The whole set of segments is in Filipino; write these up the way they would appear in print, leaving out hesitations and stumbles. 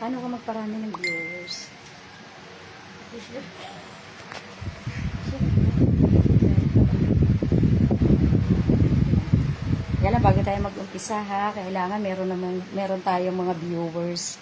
Paano ka magparami ng viewers? Kaya lang, bago tayo mag-umpisa ha, kailangan meron tayong mga viewers.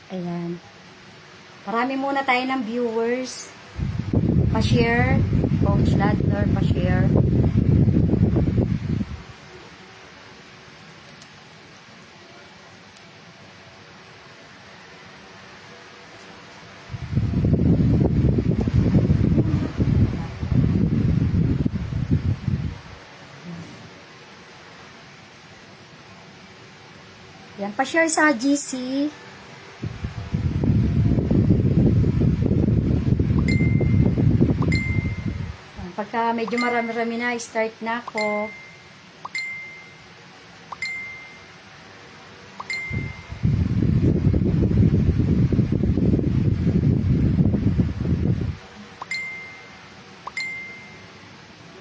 Ayan. Marami muna tayo ng viewers. Pa-share. Coach Ladler, pa-share. Ayan, pa-share sa GC. Pagka medyo marami-rami na, start na ako.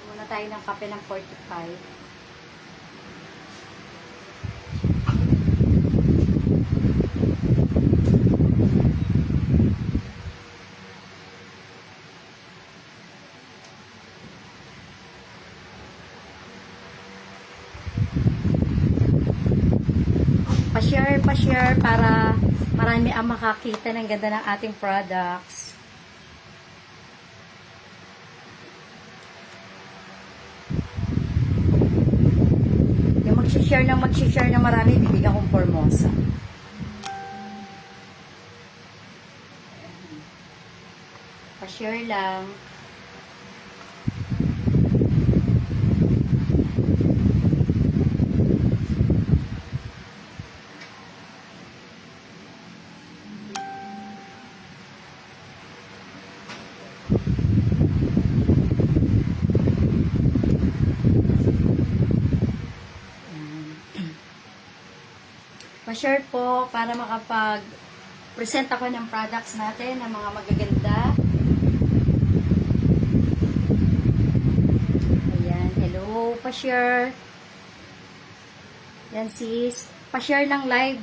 Muna tayo ng kape ng 45. Pa-share para marami ang makakita ng ganda ng ating products. Yung mag-share ng marami, bibigyan kong Formosa. Pa-share lang. Pa-share po para makapag-present ako ng products natin, ng mga magaganda. Ayan, hello, pa-share. Yan sis, pa-share ng live.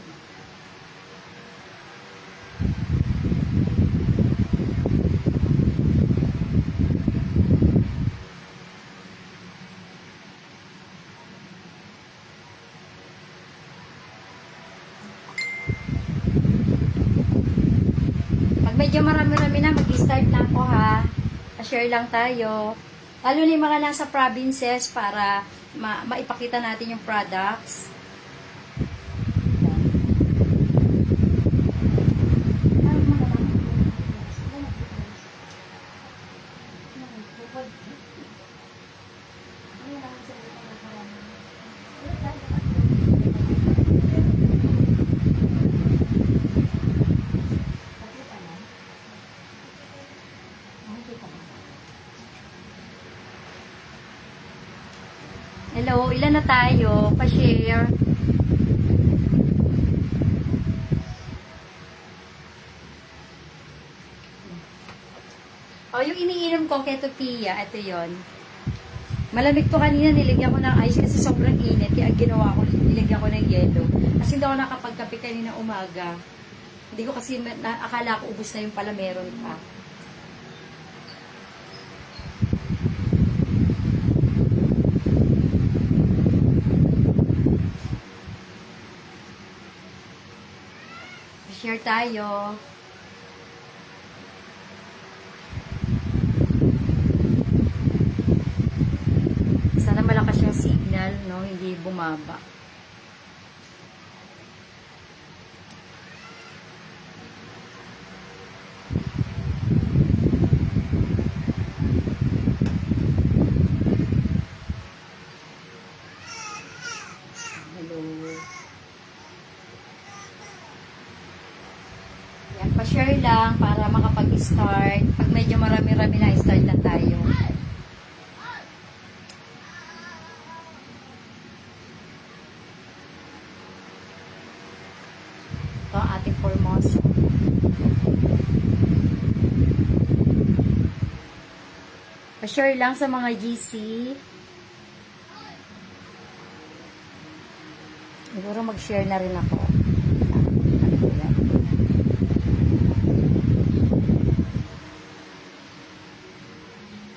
Medyo marami-rami na, mag-start na ako ha. Pa-share lang tayo. Lalo na yung mga nasa provinces para maipakita natin yung products. Hello, ilan na tayo? Pa-share. Oh, yung iniinom ko, Ketopia, ito yon. Malamig to kanina, niligyan ko ng ice kasi sobrang init. Kaya ginawa ko, niligyan ko ng yelo. Kasi hindi ako nakapagkape kanina umaga. Hindi ko kasi, akala ko ubos na yung pala meron pa. Share tayo. Sana malakas yung signal, no? Hindi bumaba. Pa-share lang para makapag-start. Pag medyo marami-rami na, start na tayo. Ito ang ating Formosa. Pa-share lang sa mga GC. Siguro mag-share na rin ako.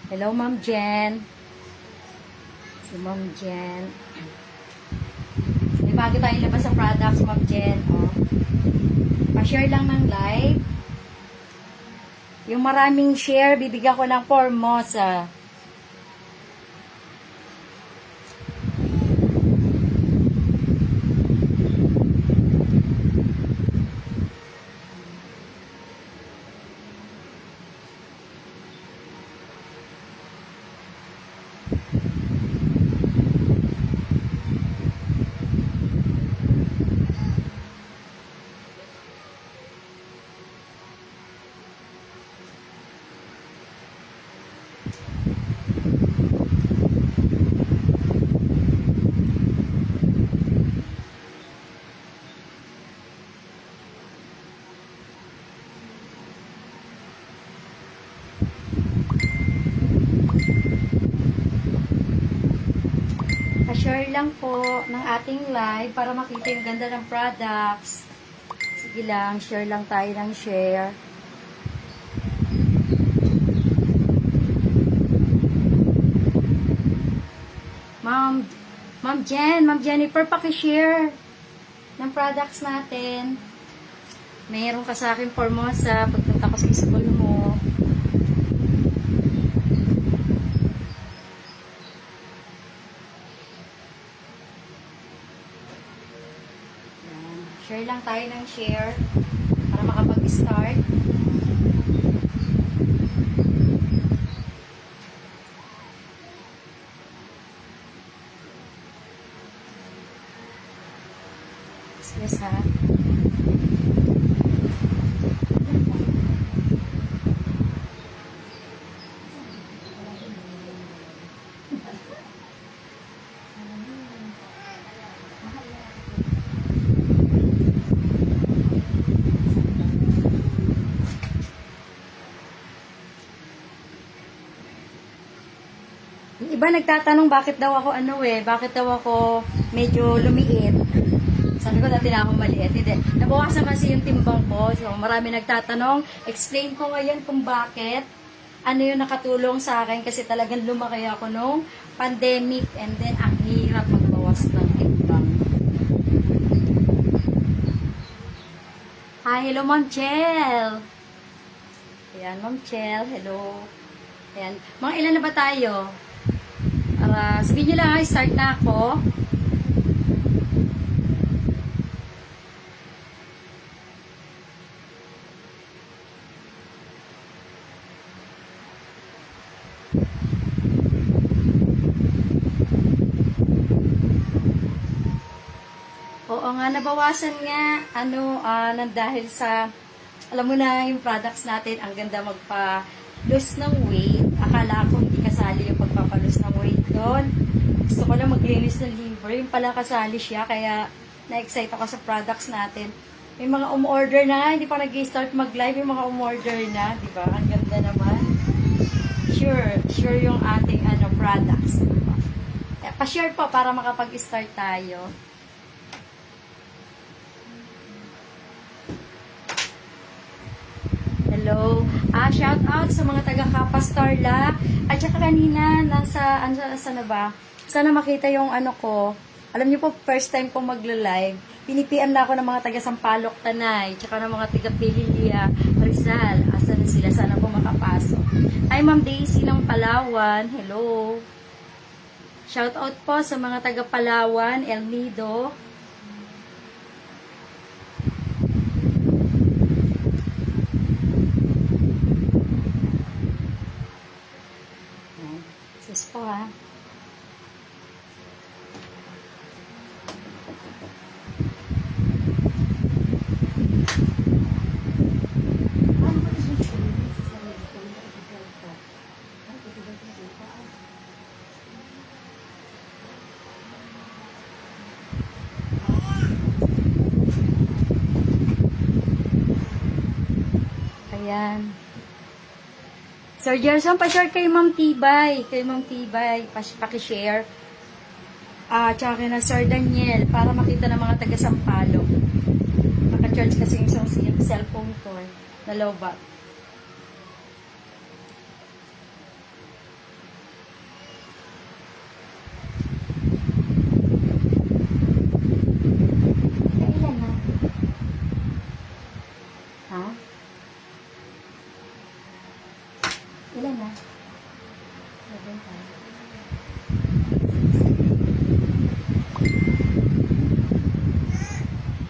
Hello, Ma'am Jen. Si Ma'am Jen. May bago tayong labas sa products, Ma'am Jen. Oh. Pa-share lang ng live. Yung maraming share, bibigyan ko ng Formosa. Pa-share lang po ng ating live para makita yung ganda ng products. Sige lang, share lang tayo ng share. Ma'am Jen, Ma'am Jennifer, paki-share ng products natin. Mayroon ka sa akin Formosa pagpunta ko sa school mo. Yan. Share lang tayo ng share para makapag-start. Yes, ha? Yung iba nagtatanong bakit daw ako bakit daw ako medyo lumiit. Sabi ko dati na ako maliit. Hindi. Nabawasan kasi yung timbang ko. So, marami nagtatanong. Explain ko ngayon kung bakit. Ano yung nakatulong sa akin kasi talagang lumaki ako nung pandemic and then ang hirap magbawas ng timbang. Hi, hello Ma'am Chel. Ayan, Ma'am Chel, hello. Ayan. Mga ilan na ba tayo? Sabihin nyo lang, start na ako. Oo nga, nabawasan nga, nang dahil sa, alam mo na, yung products natin, ang ganda magpa-lose ng weight. Akala ko hindi kasali yung pagpapa-lose ng weight doon. Gusto ko lang maglinis ng liver, yung pala kasali siya, kaya na-excite ako sa products natin. May mga umorder na, hindi pa nag-start mag-live, yung mga umorder na, di ba? Ang ganda naman. Sure yung ating products. Pa-share po para makapag-start tayo. Hello. Shout out sa mga taga Kapastarla. At saka kanina, nasa na ba? Sana makita yung ko. Alam niyo po, first time kong magla-live. Pinipian na ako ng mga taga Sampaloc, Tanay. Tsaka ng mga taga Pililia, Rizal. Asan na sila? Sana po makapasok. Hi, Ma'am Daisy ng Palawan. Hello. Shout out po sa mga taga Palawan, El Nido. Sus po ha. Ayan. Sir Gerson, pa-share kay Ma'am Tibay. Kay Ma'am Tibay, paki-share. Tsaka kay na Sir Daniel, para makita ng mga taga Sampalo. Naka-charge kasi yung isang cellphone ko na lowbat. Kailan na? Ha? Ilan na? 7 tayo.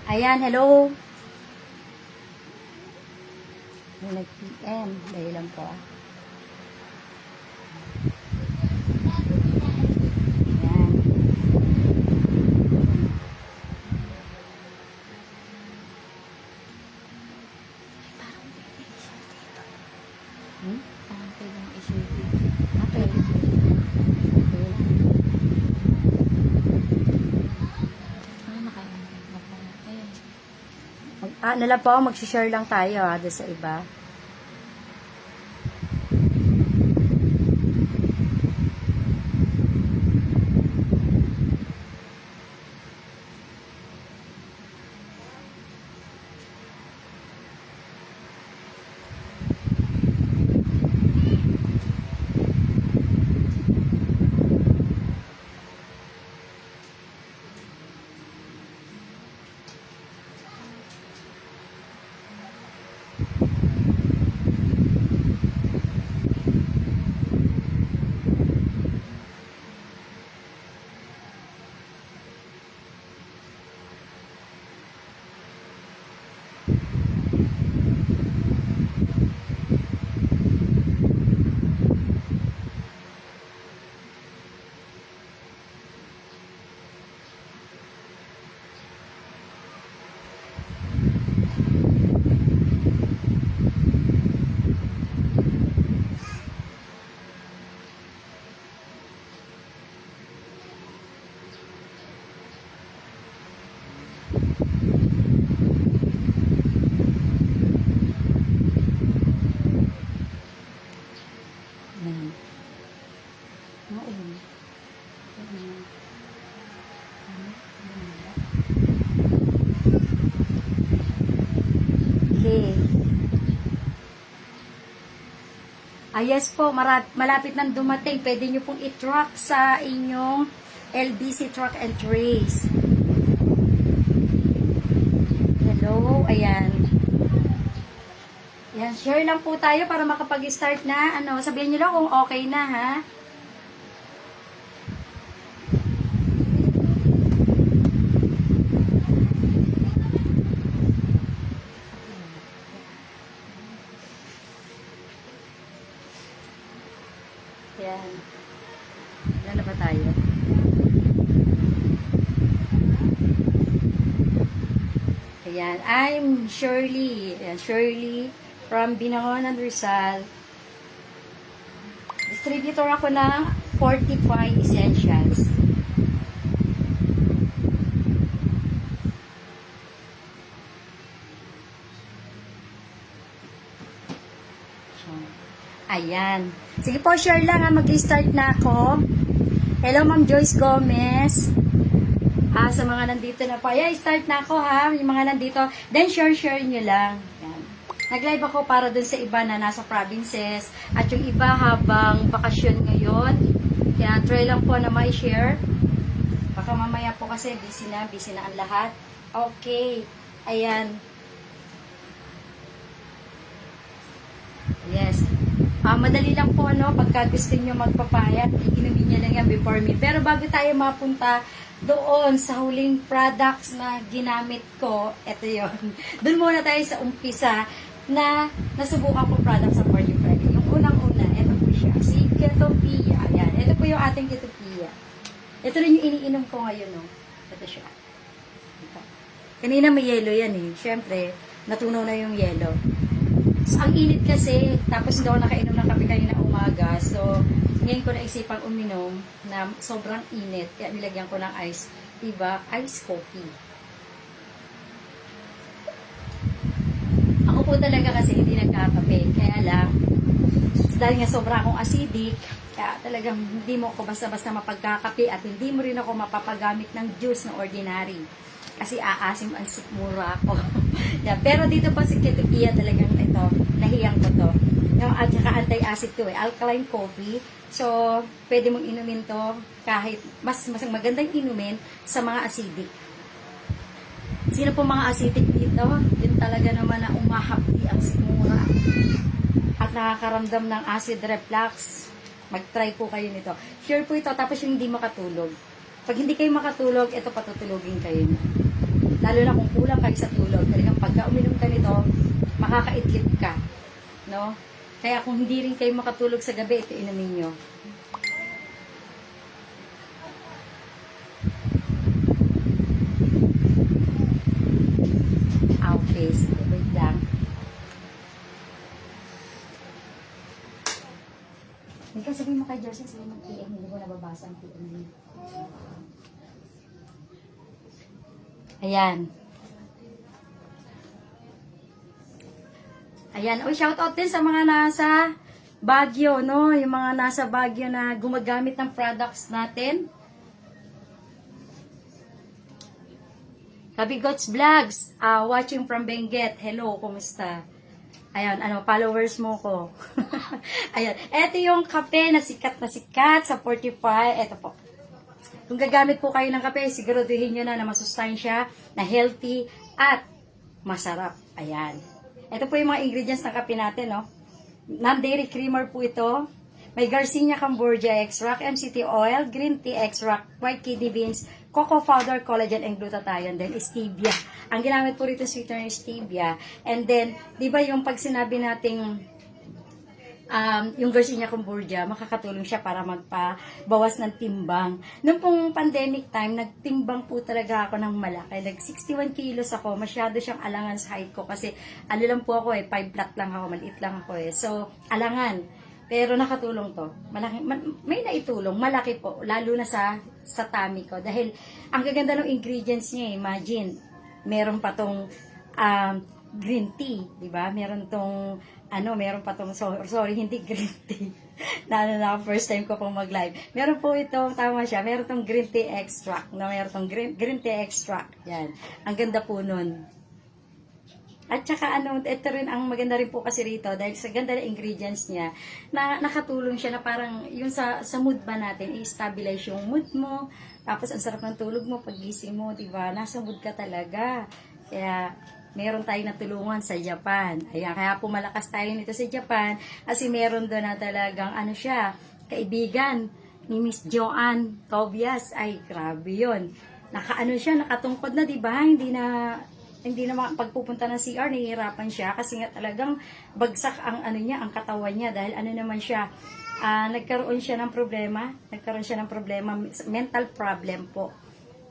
Ayan, hello. May nag-PM. Dahil lang po Ayan. Parang pwedeng i-share dito. Pwede. Ano kayo? Ayun. Ano lang po, mag-share lang tayo doon sa iba. Ayan. Maulan. Okay. Yes po, malapit nang dumating. Pwede nyo pong i-track sa inyong LBC Truck and Trace. Hello, ayan. Ayan, share lang po tayo para makapag-start na. Sabihin nyo lang kung okay na, ha? Ayan. Ilan na ba tayo? Ayan. I'm Shirley. Ayan, Shirley from Binangonan, Rizal. Distributor ako ng Fortify Essentials. Ayan. Sige po, share lang ha. Mag-start na ako. Hello, Ma'am Joyce Gomez. Sa mga nandito na po. Ayan, start na ako ha. Yung mga nandito. Then, share nyo lang. Ayan. Nag-live ako para dun sa iba na nasa provinces. At yung iba habang bakasyon ngayon. Kaya, try lang po na ma-share. Baka mamaya po kasi busy na ang lahat. Okay. Ayan. Yes. Madali lang po, pagka gusto nyo magpapayat, inumin nyo lang yan before me. Pero bago tayo mapunta doon sa huling products na ginamit ko, eto yon. Doon muna tayo sa umpisa na nasubukan ko products sa Fortify. Yung unang-una, eto po siya. Si Ketopia. Ayan. Ito po yung ating Ketopia. Ito rin yung iniinom ko ngayon, Ito siya. Ito. Kanina may yellow yan, Siyempre, natunaw na yung yellow. So, ang init kasi, tapos hindi ako nakainom ng kape kanina umaga. So, ngayon ko naisipang uminom na sobrang init. Kaya nilagyan ko ng ice. Diba? Ice coffee. Ako po talaga kasi hindi nagkakape. Kaya lang, dahil nga sobra akong acidic, kaya talagang hindi mo ako basta-basta mapagkakape at hindi mo rin ako mapapagamit ng juice na ordinary. Kasi aasim ang sikmura ako. Yeah, pero dito pa si Ketokia talagang ito, nahiyang ko to. Yung, at saka anti-acid to alkaline coffee. So, pwede mong inumin to kahit mas magandang inumin sa mga acidic. Sino po mga acidic dito? Yun talaga naman na umahapdi ang sikmura at nakakaramdam ng acid reflux. Mag-try po kayo nito. Sure po ito, tapos yung hindi makatulog. Pag hindi kayo makatulog, ito patutulogin kayo. Lalo na kung kulang kayo sa tulog. Talagang pagka uminom ka nito, makakaidlip ka. No? Kaya kung hindi rin kayo makatulog sa gabi, ito inumin nyo. Okay, sige, wait lang. Ikaw, sabihin mo kay Jersey, sabihin mo PM, hindi ko nababasa ang PM niya. Ayan. Ayan. O, shoutout din sa mga nasa Baguio, no? Yung mga nasa Baguio na gumagamit ng products natin. Kabigots Vlogs, watching from Benguet. Hello, kumusta? Ayan, followers mo ko. Ayan, eto yung kape na sikat sa Fortify. Eto po. Kung gagamit po kayo ng kape, siguraduhin nyo na masustansya, na healthy, at masarap. Ayan. Ito po yung mga ingredients ng kape natin, no? Non-dairy creamer po ito. May Garcinia Cambogia extract, MCT oil, green tea extract, white kidney beans, cocoa powder, collagen, and glutathione, then stevia. Ang ginamit po rito sweetener is stevia. And then, di ba yung pag sinabi nating yung Garcinia Cambogia, makakatulong siya para magpabawas ng timbang. Noong pong pandemic time, nagtimbang po talaga ako ng malaki. Nag 61 kilos ako, masyado siyang alangan sa height ko kasi ano lang po ako 5 flat lang ako, maliit lang ako So, alangan. Pero nakatulong to. Malaki, may naitulong, malaki po, lalo na sa tummy ko. Dahil, ang gaganda ng ingredients niya, imagine, meron pa tong green tea, di ba? Meron tong, meron pa tong, sorry, hindi green tea. na first time ko pong mag-live. Meron po itong, tama siya, meron tong green tea extract, meron tong green tea extract. Yan. Ang ganda po nun. At saka ito rin ang maganda rin po kasi rito dahil sa ganda ng ingredients niya na nakatulong siya na parang yung sa mood ba natin, i-stabilize yung mood mo. Tapos ang sarap ng tulog mo, paggising mo, 'di ba? Nasa mood ka talaga. Kaya meron tayong natulungan sa Japan. Ayan, kaya po malakas tayo nito sa Japan kasi meron doon na talagang kaibigan ni Miss Joanne Tobias. Ay, grabe 'yon. Siya, nakatungkod na, 'di ba? Hindi na pagpupunta ng CR, nahihirapan siya kasi nga talagang bagsak ang ang katawan niya dahil naman siya, nagkaroon siya ng problema, mental problem po,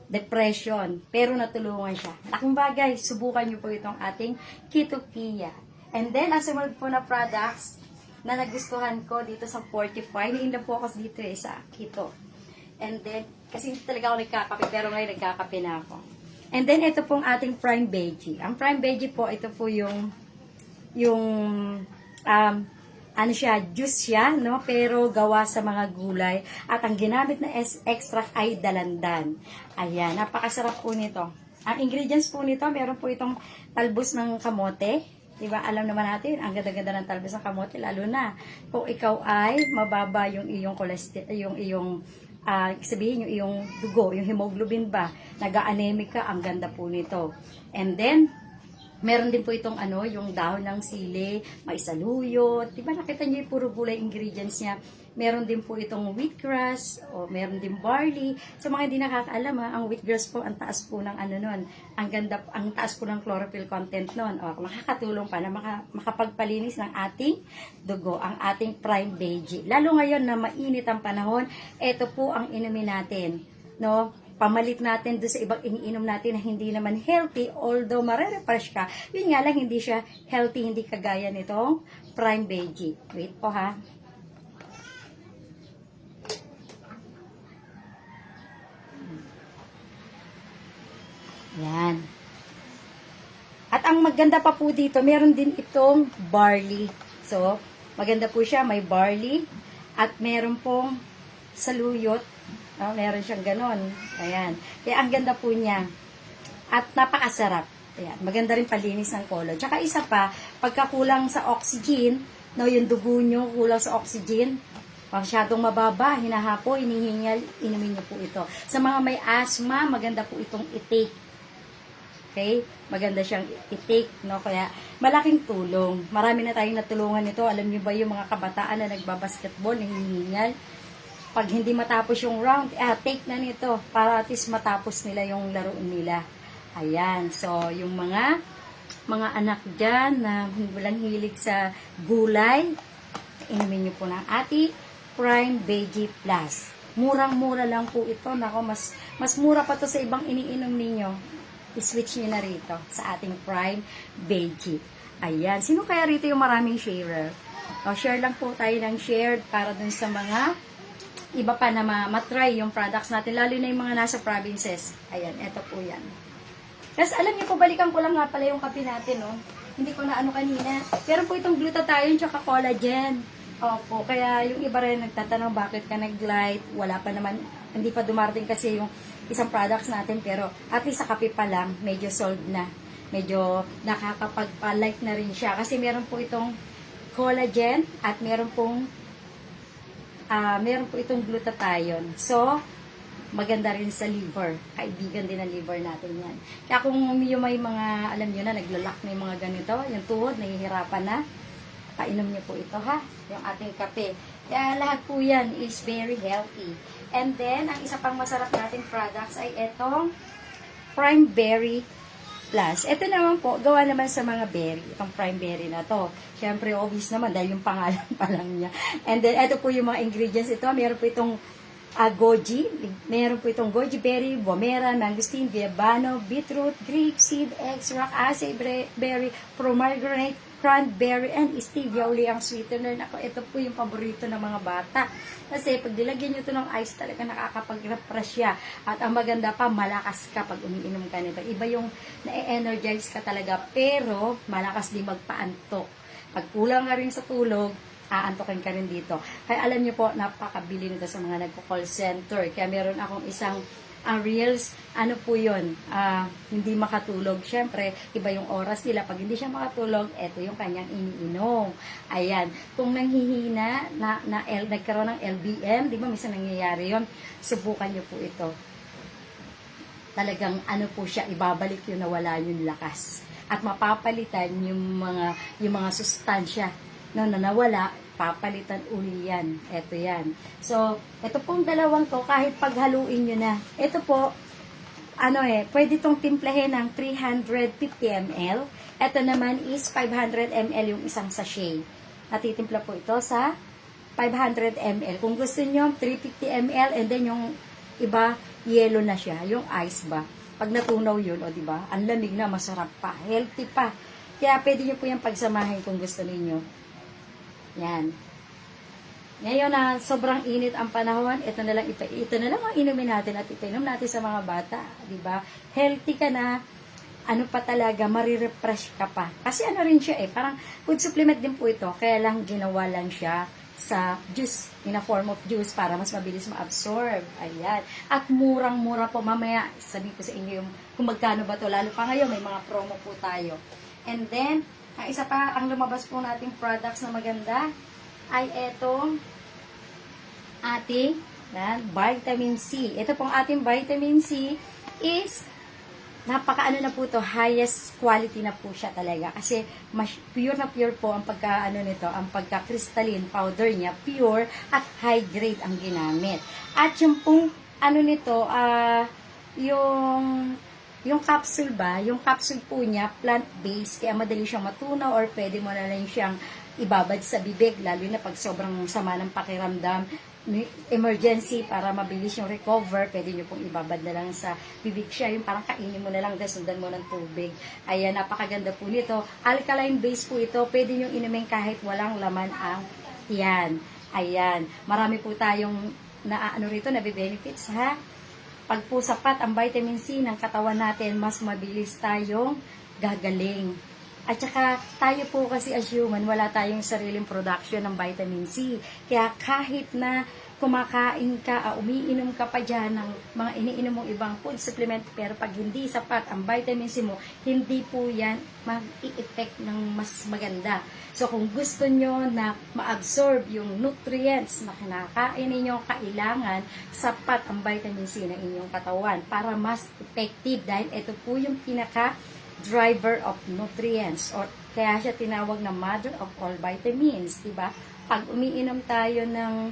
depression, pero natulungan siya. Laking bagay, subukan niyo po itong ating Ketokia. And then, ang sumunod po na products na nagustuhan ko dito sa Fortify, na po ako dito sa Keto. And then, kasi hindi talaga ako nagkakape, pero ngayon nagkakape na ako. And then, ito pong ating prime veggie. Ang prime veggie po, ito po juice siya, no? Pero gawa sa mga gulay. At ang ginamit na extract ay dalandan. Ayan, napakasarap po nito. Ang ingredients po nito, meron po itong talbos ng kamote. Diba? Alam naman natin, ang ganda-ganda ng talbos ng kamote, lalo na kung ikaw ay mababa yung iyong cholesterol, sabihin yung iyong dugo, yung hemoglobin ba, nag-anemic ka, ang ganda po nito. And then, meron din po itong yung dahon ng sili, may saluyot, diba nakita niyo yung puro gulay ingredients niya. Meron din po itong wheatgrass, o meron din barley. Sa mga hindi nakakaalam, ang wheatgrass po, ang taas po ng nun. Ang taas po ng chlorophyll content nun. O, makakatulong pa na makapagpalinis ng ating dugo, ang ating prime veggie. Lalo ngayon na mainit ang panahon, ito po ang inumin natin. No? Pamalit natin doon sa ibang iniinom natin na hindi naman healthy, although marerefresh ka. Yun nga lang, hindi siya healthy, hindi kagaya nitong prime veggie. Wait po ha. Yan. At ang maganda pa po dito, meron din itong barley. So, maganda po siya, may barley. At meron pong saluyot. Meron siyang ganon. Ayan. Kaya ang ganda po niya. At napakasarap. Ayan. Maganda rin palinis ng colon. Tsaka isa pa, pagkakulang sa oxygen, no, yung dugo nyo kulang sa oxygen, masyadong mababa, hinahapo, hinihingal, inumin nyo po ito. Sa mga may asthma, maganda po itong i-take. Okay? Maganda siyang i-take, no? Kaya, malaking tulong. Marami na tayong natulungan nito. Alam niyo ba yung mga kabataan na nagbabasketball, nahihingal? Pag hindi matapos yung round, take na nito para at least matapos nila yung laro nila. Ayan. So, yung mga anak dyan na walang hilig sa gulay, inumin niyo po ng Ati Prime Veggie Plus. Murang-mura lang po ito. Nako, mas mura pa to sa ibang iniinom ninyo. I-switch nyo na rito sa ating Prime Veggie. Ayan. Sino kaya rito yung maraming sharer? Share lang po tayo ng shared para dun sa mga iba pa na matry yung products natin. Lalo na yung mga nasa provinces. Ayan. Eto po yan. Tapos alam niyo po, balikan ko lang nga pala yung kape natin, no? Hindi ko na ano kanina. Pero po itong glutathione tsaka collagen. Opo. Kaya yung iba rin nagtatanong bakit ka nag-light. Wala pa naman. Hindi pa dumarating kasi yung isang products natin, pero at least sa kape pa lang, medyo sold na. Medyo nakakapagpa-like na rin siya. Kasi meron po itong collagen at meron po itong glutathione. So, maganda rin sa liver. Kaibigan din ang liver natin yan. Kaya kung yung may mga, alam nyo na, naglalak na yung mga ganito, yung tuhod, nahihirapan na, painom nyo po ito, ha? Yung ating kape. Kaya lahat po yan is very healthy. And then, ang isa pang masarap nating products ay itong Prime Berry Plus. Ito naman po, gawa naman sa mga berry. Itong Prime Berry na to. Siyempre, obvious naman dahil yung pangalan pa lang niya. And then, ito po yung mga ingredients. Ito, meron po itong goji. Meron po itong goji berry, bomera, mangosteen, guayabano, beetroot, grapeseed, extract, acai berry, pomegranate, cranberry, and stevia uli ang sweetener. Ako, ito po yung paborito ng mga bata. Kasi pag dilagyan nyo ito ng ice, talaga nakakapag-refresh siya. At ang maganda pa, malakas ka pag umiinom ka nito. Iba yung na-energize ka talaga, pero malakas din magpaantok. Pag kulang ka rin sa tulog, aantokin ka rin dito. Kaya alam nyo po, napakabili nito sa mga nagko-call center. Kaya meron akong isang reels, ano po yun, hindi makatulog. Siyempre, iba yung oras nila. Pag hindi siya makatulog, eto yung kanyang iniinom. Ayan. Kung nanghihina, nagkaroon ng LBM, di ba, minsan nangyayari yun, subukan nyo po ito. Talagang, ano po siya, ibabalik yun na wala yung lakas. At mapapalitan yung mga sustansya na nawala, papalitan uli yan. Ito yan. So, ito pong dalawang to, kahit paghaluin nyo na. Ito po, pwede tong timplahin ng 350 ml. Ito naman is 500 ml yung isang sachet. Natitimpla po ito sa 500 ml. Kung gusto nyo, 350 ml, and then yung iba, yellow na siya, yung ice ba. Pag natunaw yun, o diba, ang lamig na, masarap pa, healthy pa. Kaya pwede nyo po yung pagsamahin kung gusto ninyo. Yan. Ngayon na sobrang init ang panahon, ito na lang ang inumin natin at ipainom natin sa mga bata, 'di ba? Healthy ka na, ano pa talaga, marirefresh ka pa. Kasi ano rin siya parang food supplement din po ito, kaya lang ginawa lang siya sa juice, in a form of juice para mas mabilis ma-absorb. Ayan. At murang-mura po, mamaya sabihin ko sa inyo yung kung magkano ba to, lalo pa ngayon may mga promo po tayo. And then, ang isa pa, ang lumabas po nating products na maganda ay etong ating vitamin C. Ito pong ating vitamin C is napakaano na po to, highest quality na po siya talaga. Kasi mas pure na pure po ang nito, ang pagka-crystalline powder niya, pure at high grade ang ginamit. At yung pong nito, yung capsule ba, yung capsule po niya, plant-based, kaya madali siyang matunaw or pwede mo na lang siyang ibabad sa bibig, lalo na pag sobrang sama ng pakiramdam, emergency, para mabilis yung recover, pwede nyo pong ibabad na lang sa bibig siya, yung parang kainin mo na lang, dahil sundan mo ng tubig. Ayan, napakaganda po nito. Alkaline base po ito, pwede nyo inumin kahit walang laman ang tiyan. Ayan, marami po tayong rito, nabe-benefits, ha? Pag po sapat ang vitamin C ng katawan natin, mas mabilis tayong gagaling. At saka tayo po kasi as human, wala tayong sariling production ng vitamin C. Kaya kahit na kumakain ka, umiinom ka pa dyan ng mga iniinom mong ibang food supplement, pero pag hindi sapat ang vitamin C mo, hindi po yan mag-i-effect ng mas maganda. So kung gusto nyo na ma-absorb yung nutrients na kinakain ninyo, kailangan sapat ang vitamin C ng inyong katawan para mas effective, dahil ito po yung pinaka-driver of nutrients, or kaya siya tinawag na mother of all vitamins, diba? Pag umiinom tayo ng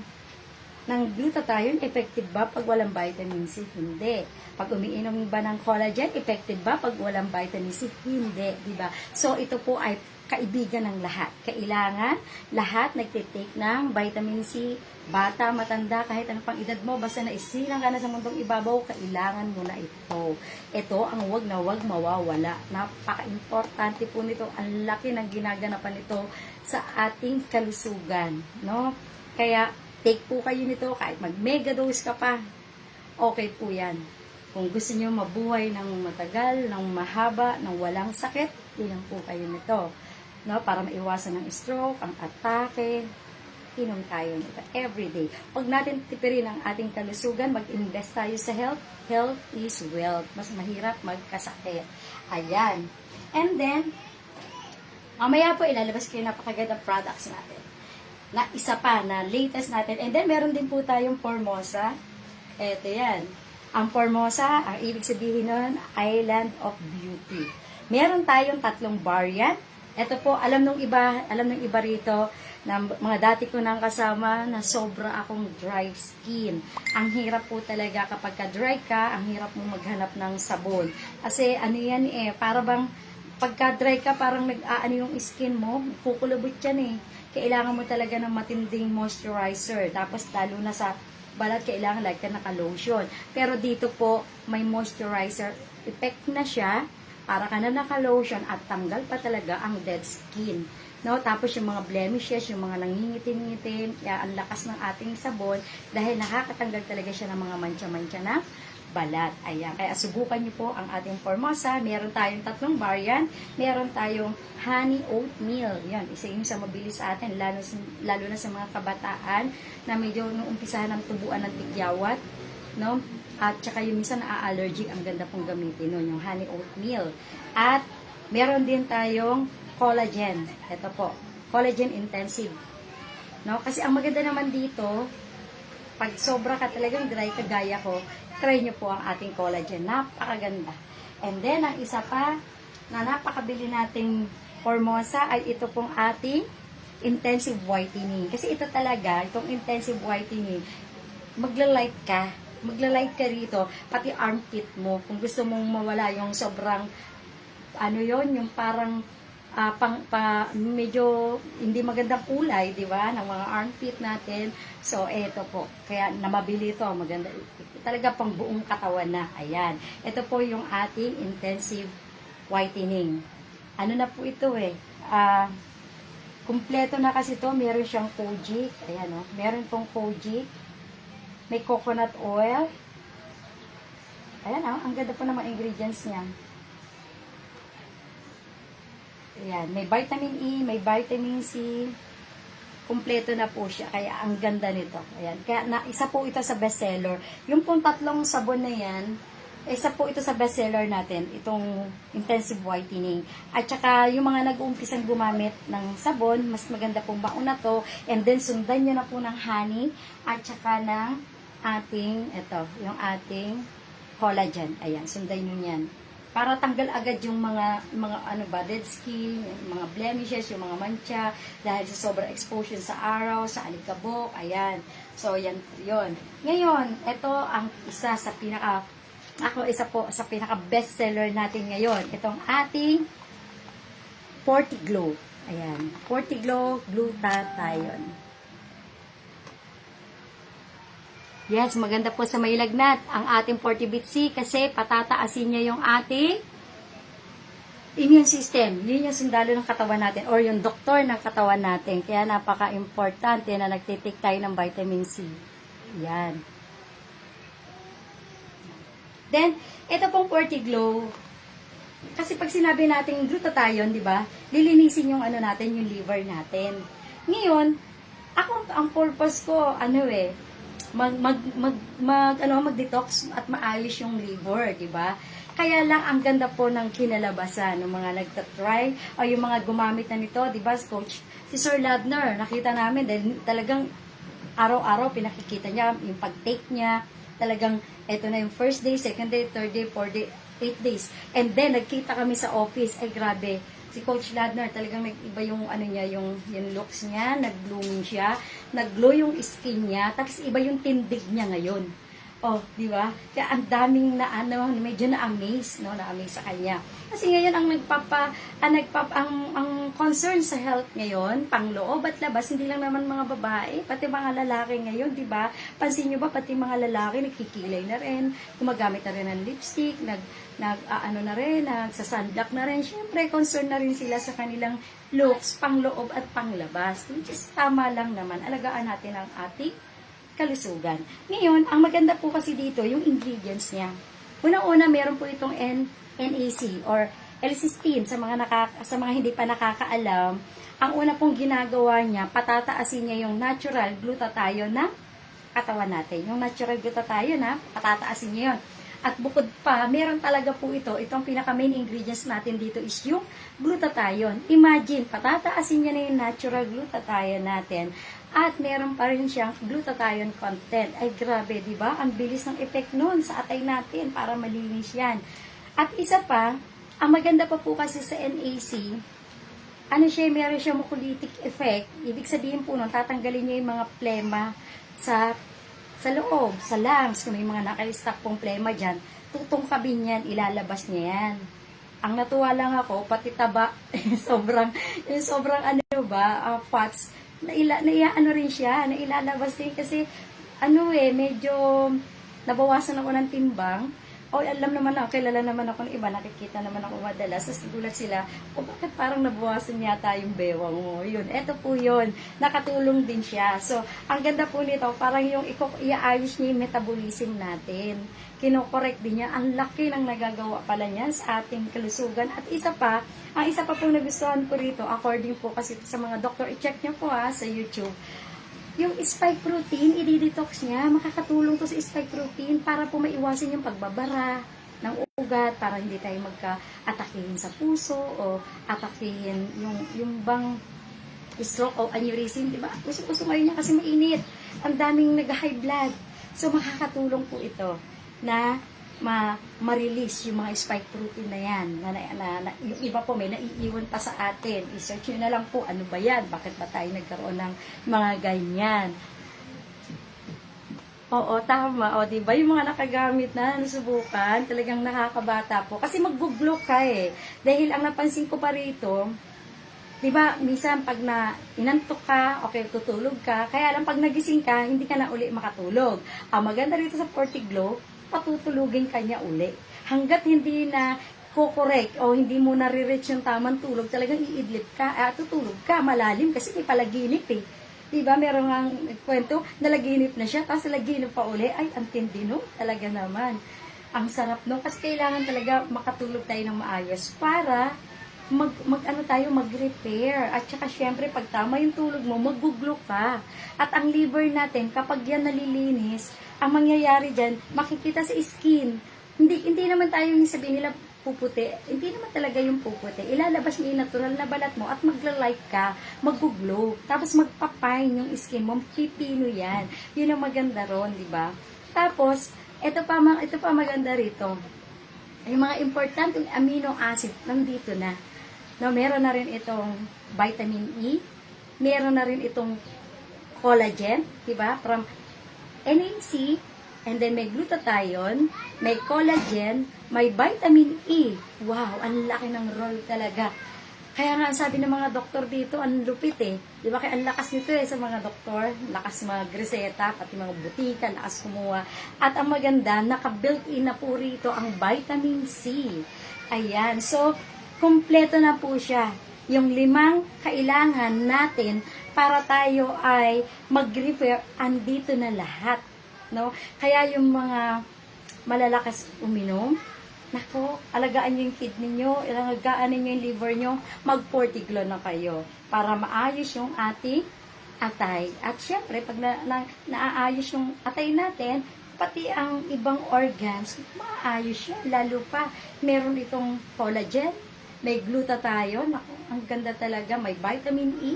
glutathione, effective ba pag walang vitamin C? Hindi. Pag umiinom ba ng collagen, effective ba pag walang vitamin C? Hindi, di ba? So, ito po ay kaibigan ng lahat. Kailangan lahat nagtitake ng vitamin C, bata, matanda, kahit anong pang edad mo, basta naisilang ka na sa mundong ibabaw, kailangan mo na ito. Ito ang wag na wag mawawala. Napaka-importante po nito. Ang laki ng ginaganapan nito sa ating kalusugan, no? Kaya, take po kayo nito, kahit mag-mega dose ka pa, okay po yan. Kung gusto nyo mabuhay ng matagal, ng mahaba, ng walang sakit, ilang po kayo nito. No? Para maiwasan ng stroke, ang atake, inom tayo nito everyday. Huwag natin tipirin ang ating kalusugan, mag-invest tayo sa health. Health is wealth. Mas mahirap magkasakit. Ayan. And then, mamaya po ilalabas kayo napakagandang products natin. Na isa pa, na latest natin. And then, meron din po tayong Formosa. Ito yan. Ang Formosa, ang ibig sabihin nun, Island of Beauty. Meron tayong 3 variant. Ito po, alam nung iba rito, na mga dati ko nang kasama, na sobra akong dry skin. Ang hirap po talaga kapag ka-dry ka, ang hirap mo maghanap ng sabon. Kasi ano yan para bang, pagka-dry ka, parang nag-aano yung skin mo, kukulubot yan kailangan mo talaga ng matinding moisturizer. Tapos, lalo na sa balat, kailangan like ka naka-lotion. Pero dito po, may moisturizer effect na siya, para ka na naka-lotion at tanggal pa talaga ang dead skin. No? Tapos, yung mga blemishes, yung mga nangingitim-ngitim, kaya ang lakas ng ating sabon, dahil nakakatanggal talaga siya ng mga mancha-mancha na balat. Ayan. Kaya subukan niyo po ang ating Formosa. Meron tayong 3 variant. Meron tayong honey oatmeal. Yan. Isa yun sa mabilis sa atin. Lalo na sa mga kabataan na medyo nung umpisahan ng tubuan ng tigyawat. No? At saka yung minsan na-allergic. Ang ganda pong gamitin nun. Yung honey oatmeal. At meron din tayong collagen. Ito po. Collagen intensive. No? Kasi ang maganda naman dito, pag sobra ka talagang dry kagaya ko, try nyo po ang ating collagen. Napakaganda. And then, ang isa pa na napakabili nating Formosa ay ito pong ating intensive whitening. Kasi ito talaga, itong intensive whitening, magla-light ka. Magla-light ka rito, pati armpit mo. Kung gusto mong mawala yung sobrang, yung parang medyo hindi magandang kulay, di ba, ng mga armpit natin. So, eto po. Kaya namabili ito, maganda. Talaga pang buong katawan na. Ayan. Ito po yung ating intensive whitening. Ano na po ito kumpleto na kasi ito. Meron siyang kojic. Ayan meron pong kojic. May coconut oil. Ayan ang ganda po ng mga ingredients niya. Ayan, may vitamin E, may vitamin C. Kumpleto na po siya. Kaya ang ganda nito. Ayan. Kaya isa po ito sa bestseller. Yung pong 3 sabon na yan, isa po ito sa bestseller natin. Itong intensive whitening. At saka yung mga nag-uumpisang gumamit ng sabon, mas maganda pong mauna to. And then sundan nyo na po ng honey. At saka ng yung ating collagen. Ayan, sundan nyo yan. Para tanggal agad yung mga dead skin, yung mga blemishes, yung mga mancha, dahil sa sobrang exposure sa araw, sa alikabok, ayan. So, yan, yun. Ngayon, ito ang isa sa pinaka bestseller natin ngayon. Itong ating Fortiglow. Ayan. Fortiglow Glutathione. Yes, maganda po sa may lagnat ang ating Fortibit C kasi patataasin niya yung ating immune system. Yun yung sundalo ng katawan natin or yung doktor ng katawan natin. Kaya napaka-importante na nagtitake tayo ng vitamin C. Yan. Then, ito pong Fortiglow, Kasi pag sinabi natin glutathione, di ba, lilinisin yung ano natin, yung liver natin. Ngayon, ang purpose ko, mag-detox at maayos yung liver, di ba? Kaya lang, ang ganda po ng kinalabasan ng mga nagtatry o yung mga gumamit na nito, di ba, Coach? Si Sir Ladner, nakita namin dahil talagang araw-araw pinakikita niya yung pag-take niya. Talagang, eto na yung first day, second day, third day, fourth day, 8 days. And then, nagkita kami sa office. Ay, grabe. Si Coach Ladner, talagang nag-iba yung, yung looks niya, nag-blooming siya, nag-glow yung skin niya, tapos iba yung tindig niya ngayon. Oh, di ba? Kaya ang daming medyo na-amaze, no? Na-amaze sa kanya. Kasi ngayon ang concern sa health ngayon, pangloob at labas, hindi lang naman mga babae, pati mga lalaki ngayon, di ba? Pansin nyo ba, pati mga lalaki nagkikilay na rin, gumagamit na rin ng lipstick, nagsasunblock na rin. Siyempre, concern na rin sila sa kanilang looks, pangloob at panglabas. Which is tama lang naman. Alagaan natin ang ating kalusugan. Ngayon, ang maganda po kasi dito, yung ingredients niya. Unang-una, meron po itong NAC or L-cysteine sa mga hindi pa nakakaalam. Ang una pong ginagawa niya, patataasin niya yung natural glutathione ng katawan natin. Yung natural glutathione na patataasin niya yun. At bukod pa, meron talaga po itong pinaka-main ingredients natin dito is yung glutathione. Imagine, patataasin niya na yung natural glutathione natin at meron pa rin siyang glutathione content. Ay grabe, di ba? Ang bilis ng effect nun sa atay natin para malinis yan. At isa pa, ang maganda pa po kasi sa NAC, meron siyang mucolytic effect. Ibig sabihin po nun, tatanggalin niya yung mga plema sa loob, sa lungs, kung may mga naka-stack pong plema dyan, tutungkabin yan, ilalabas niya yan. Ang natuwa lang ako, pati taba, sobrang fats, rin siya, nailalabas din kasi, medyo nabawasan ako ng timbang. O, alam naman ako, kilala naman ako ng iba, nakikita naman ako madalas. Tapos gulat sila, bakit parang nabawasan yata yung bewang mo? Yun, eto po yun. Nakatulong din siya. So, ang ganda po nito, parang yung iaayos niya yung metabolism natin. Kinokorek din niya. Ang laki ng nagagawa pala niyan sa ating kalusugan. At ang isa pa pong nagustuhan ko rito, according po kasi sa mga doktor, i-check niyo po sa YouTube, yung spike protein, i-detox niya. Makakatulong to sa spike protein para po maiwasan yung pagbabara ng ugat, para hindi tayo magka-atakihin sa puso o atakihin yung bang stroke o aneurysm, di ba? Uso ngayon niya kasi mainit. Ang daming nag-high blood. So, makakatulong po ito na ma-release yung mga spike protein na yan. Yung iba po may naiiwan pa sa atin. I-search nyo na lang po, ano ba yan? Bakit ba tayo nagkaroon ng mga ganyan? Oo, tama. O, diba? Yung mga nakagamit na, nasubukan, talagang nakakabata po. Kasi mag-glow ka Dahil ang napansin ko pa rito, diba, minsan pag inantok ka, okay, tutulog ka, kaya lang pag nagising ka, hindi ka na uli makatulog. Ang maganda rito sa Fortiglow, patutulugin ka niya uli. Hanggat hindi na kukorek o hindi mo nare-reach yung tamang tulog, talagang iidlip ka, tutulog ka, malalim kasi may palaginip Diba, meron nga kwento, nalaginip na siya, tapos nalaginip pa uli, ay, ang tindi talaga naman. Ang sarap kasi kailangan talaga makatulog tayo ng maayos para mag-repair. At saka syempre, pag tama yung tulog mo, mag-glow ka. At ang liver natin, kapag yan nalilinis, ang mangyayari dyan, makikita sa skin. Hindi naman tayo yung sabihin nila puputi. Hindi naman talaga yung puputi. Ilalabas mo yung natural na balat mo at magla-light ka, mag-glow. Tapos magpapine yung skin mo, pipino yan. Yun ang maganda ron, di ba? Tapos, ito pa maganda rito. Yung mga importanteng amino acid, nandito na. No, meron na rin itong vitamin E, meron na rin itong collagen, di ba? From NAC, and then may glutathione, may collagen, may vitamin E. Wow, ang laki ng role talaga. Kaya nga, sabi ng mga doktor dito, ang lupit Di ba? Kaya ang lakas nito sa mga doktor, lakas mag-reseta, pati mga butika, lakas kumuha. At ang maganda, naka-built-in na po rito ang vitamin C. Ayan, so, kumpleto na po siya. Yung 5 kailangan natin para tayo ay mag-repair, andito na lahat. No? Kaya yung mga malalakas uminom, Nako, alagaan niyo yung kidney niyo, alagaan niyo yung liver niyo, mag-Fortiglo na kayo para maayos yung ating atay. At syempre, pag naaayos yung atay natin, pati ang ibang organs, maayos yan. Lalo pa, meron itong collagen, may glutathione, nako, ang ganda talaga, may vitamin E.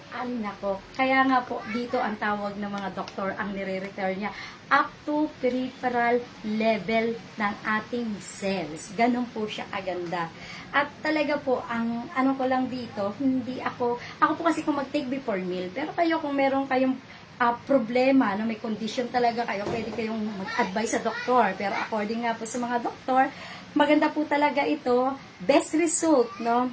Ay, nako. Kaya nga po, dito ang tawag ng mga doktor, ang nire-refer niya, up to peripheral level ng ating cells. Ganun po siya kaganda. At talaga po, ang ano ko lang dito, ako po kasi kung mag-take before meal, pero kayo kung meron kayong problema, no, may condition talaga kayo, pwede kayong mag-advise sa doktor. Pero according nga po sa mga doktor, maganda po talaga ito, best result, no?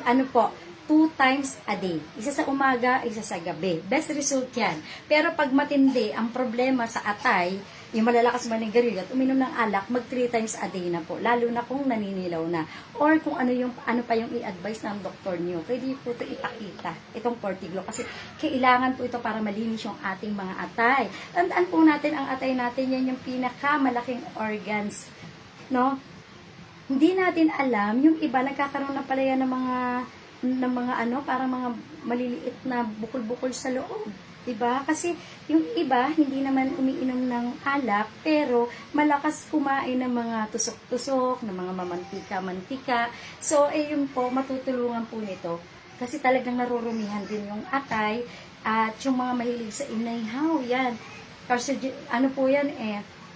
Ano po, 2 times a day. Isa sa umaga, isa sa gabi. Best result yan. Pero pag matindi, ang problema sa atay, yung malalakas manigarilyo at uminom ng alak, mag 3 times a day na po. Lalo na kung naninilaw na. Or kung ano pa yung i-advise ng doktor niyo. Pwede po ito ipakita. Itong Fortiglo. Kasi kailangan po ito para malinis yung ating mga atay. Tandaan po natin, ang atay natin, yan yung pinakamalaking organs. No? Hindi natin alam, yung iba nagkakaroon na pala yan ng mga para mga maliliit na bukol-bukol sa loob. Diba? Kasi yung iba, hindi naman umiinom ng alak, pero malakas kumain ng mga tusok-tusok, ng mga mamantika-mantika. So, yun po, matutulungan po nito. Kasi talagang narurumihan din yung atay at yung mga mahilig sa inayhaw, yan. Kasi ano po yan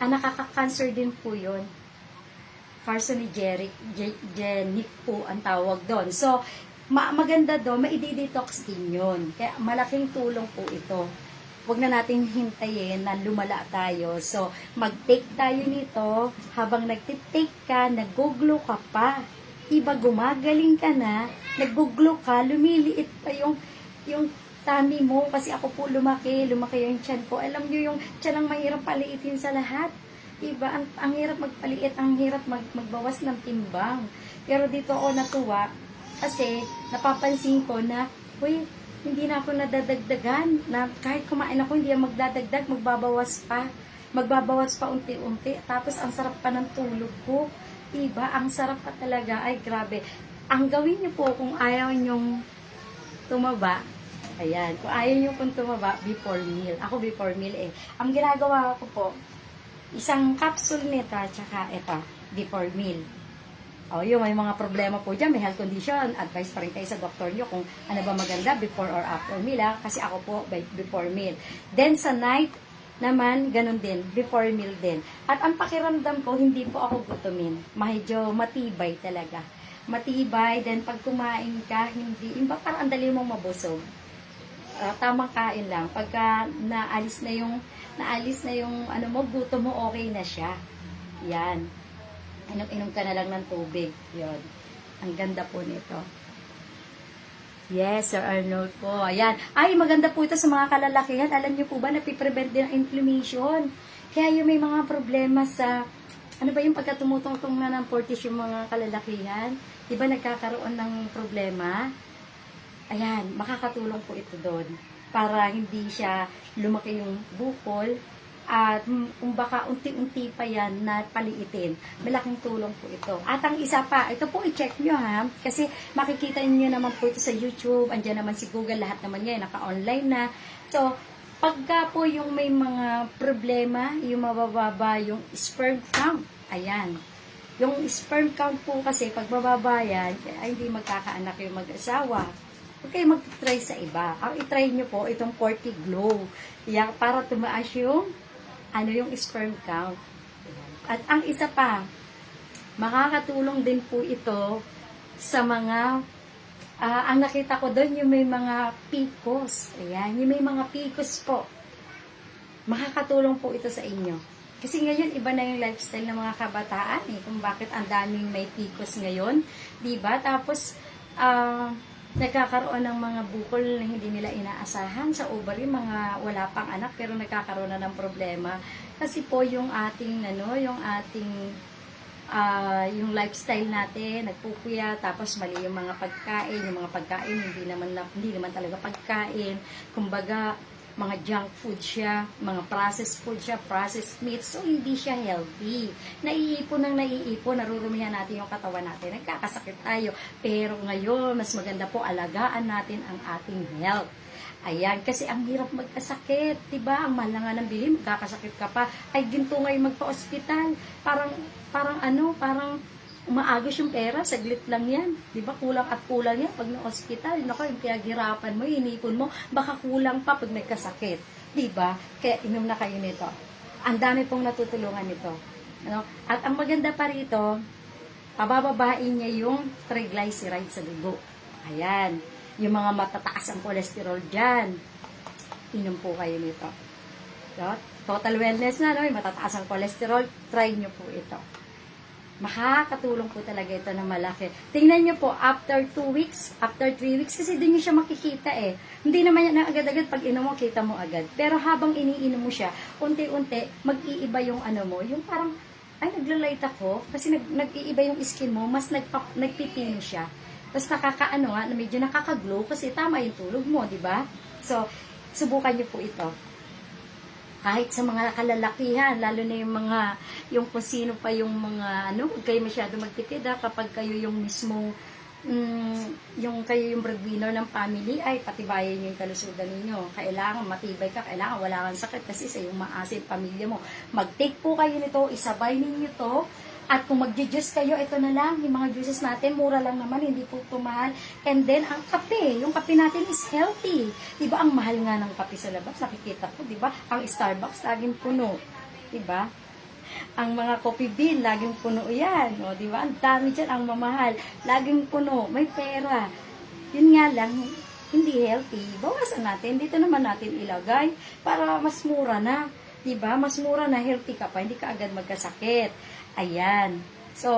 nakaka-cancer din po yun. Carcinogenic po ang tawag doon. So, maganda doon, maidi-detox din yun. Kaya malaking tulong po ito. Huwag na natin hintayin na lumala tayo. So, mag-take tayo nito. Habang nag-take ka, nag-glow ka pa. Iba gumagaling ka na, nag-glow ka, lumiliit pa yung tummy mo. Kasi ako po lumaki yung tiyan ko. Alam nyo yung tiyan ang mahirap paliitin sa lahat. Diba? Ang hirap magpaliit, ang hirap magbawas ng timbang. Pero dito ako natuwa kasi napapansin ko na, hindi na ako nadadagdagan. Na kahit kumain ako, hindi ako magdadagdag, magbabawas pa unti-unti. Tapos ang sarap pa ng tulog ko. Diba? Ang sarap pa talaga. Ay, grabe. Ang gawin niyo po kung ayaw niyong tumaba, ayan, kung ayaw niyo pong tumaba, before meal. Ako before meal Ang ginagawa ko po, isang capsule nito, tsaka ito, before meal. Yung may mga problema po dyan, may health condition, advice pa rin kayo sa doktor nyo kung ano ba maganda before or after meal, kasi ako po before meal. Then sa night naman, ganun din, before meal din. At ang pakiramdam ko, hindi po ako gutumin. Medyo matibay talaga. Matibay, then pag kumain ka, hindi, parang ang dali mong mabusog. Tamang kain lang. Pagka naalis na yung gutom mo, okay na siya. Yan. Inom ka na lang ng tubig. Yun. Ang ganda po nito. Yes, Sir Arnold po. Ayan. Ay, maganda po ito sa mga kalalakihan. Alam niyo po ba, napiprevent din ang inflammation. Kaya yung may mga problema sa, yung pagkatumutong-tong na ng portis yung mga kalalakihan, diba nagkakaroon ng problema? Ayan, makakatulong po ito doon. Para hindi siya lumaki yung bukol. At kung baka unti-unti pa yan na paliitin, malaking tulong po ito. At ang isa pa, ito po i-check nyo ha, kasi makikita niyo naman po ito sa YouTube, andyan naman si Google, lahat naman yan, naka-online na. So, pagka po yung may mga problema, yung mabababa yung sperm count, ayan. Yung sperm count po kasi, pag mababa yan, ay hindi magkakaanak yung mag-asawa. Huwag kayo mag-try sa iba. Ang i-try nyo po, itong Fortiglo. Yan, para tumaas yung yung sperm count. At ang isa pa, makakatulong din po ito sa mga, ang nakita ko doon, yung may mga PCOS. Ayan, yung may mga PCOS po. Makakatulong po ito sa inyo. Kasi ngayon, iba na yung lifestyle ng mga kabataan kung bakit ang daming may PCOS ngayon. Diba? Tapos, nagkakaroon ng mga bukol na hindi nila inaasahan sa ovary, mga wala pang anak pero nagkakaroon na ng problema kasi po yung ating yung lifestyle natin nagpupuya, tapos mali yung mga pagkain hindi naman talaga pagkain, kumbaga mga junk food siya, mga processed food siya, processed meat, so hindi siya healthy. Naiipon ng naiipon, narurumihan natin yung katawan natin, nagkakasakit tayo. Pero ngayon, mas maganda po alagaan natin ang ating health. Ayan, kasi ang hirap magkasakit, diba? Ang mahal na nga ng bili, magkakasakit ka pa. Ay, ginto ngayon magpa-ospital. Parang umaagos yung pera, saglit lang yan. Diba? Kulang at kulang yan pag na-ospital. Naku, yung pinaghirapan mo, inipon mo, baka kulang pa pag nagkasakit. Diba? Kaya inom na kayo nito. Ang dami pong natutulungan nito. Ano? At ang maganda pa rito, pabababain niya yung triglycerides sa dugo. Ayan. Yung mga matataas ang cholesterol dyan. Inom po kayo nito. So, total wellness na, no? Yung matataas ang cholesterol, try nyo po ito. Makakatulong po talaga ito na malaki. Tingnan nyo po, after 2 weeks, after 3 weeks, kasi doon nyo siya makikita eh. Hindi naman yan agad-agad pag inom mo, kita mo agad. Pero habang iniinom mo siya, unti-unti, mag-iiba yung ano mo, yung parang, ay, naglalight ako, kasi nag-iiba yung skin mo, mas nagpipino siya. Tapos nakakaano nga, medyo nakaka-glow, kasi tama yung tulog mo, di ba? So, subukan nyo po ito. Kahit sa mga kalalakihan, lalo na yung kung sino pa yung mga, huwag kayo masyado magtipid kapag kayo yung mismong, kayo yung breadwinner ng family, ay patibayan nyo yung kalusugan ninyo. Kailangan matibay ka, kailangan wala kang sakit kasi sa yung maasa yung pamilya mo. Mag-take po kayo nito, isabay ninyo to, at kung mag-juice kayo, ito na lang, yung mga juices natin, mura lang naman, hindi po tumahal. And then, ang kape, yung kape natin is healthy. Diba, ang mahal nga ng kape sa labas, nakikita ko, diba? Ang Starbucks, laging puno. Diba? Ang mga coffee bean, laging puno yan. O, diba? Ang dami dyan, ang mamahal. Laging puno, may pera. Yun nga lang, hindi healthy. Bawasan natin, dito naman natin ilagay para mas mura na. Diba? Mas mura na, healthy ka pa, hindi ka agad magkasakit. Ayan. So,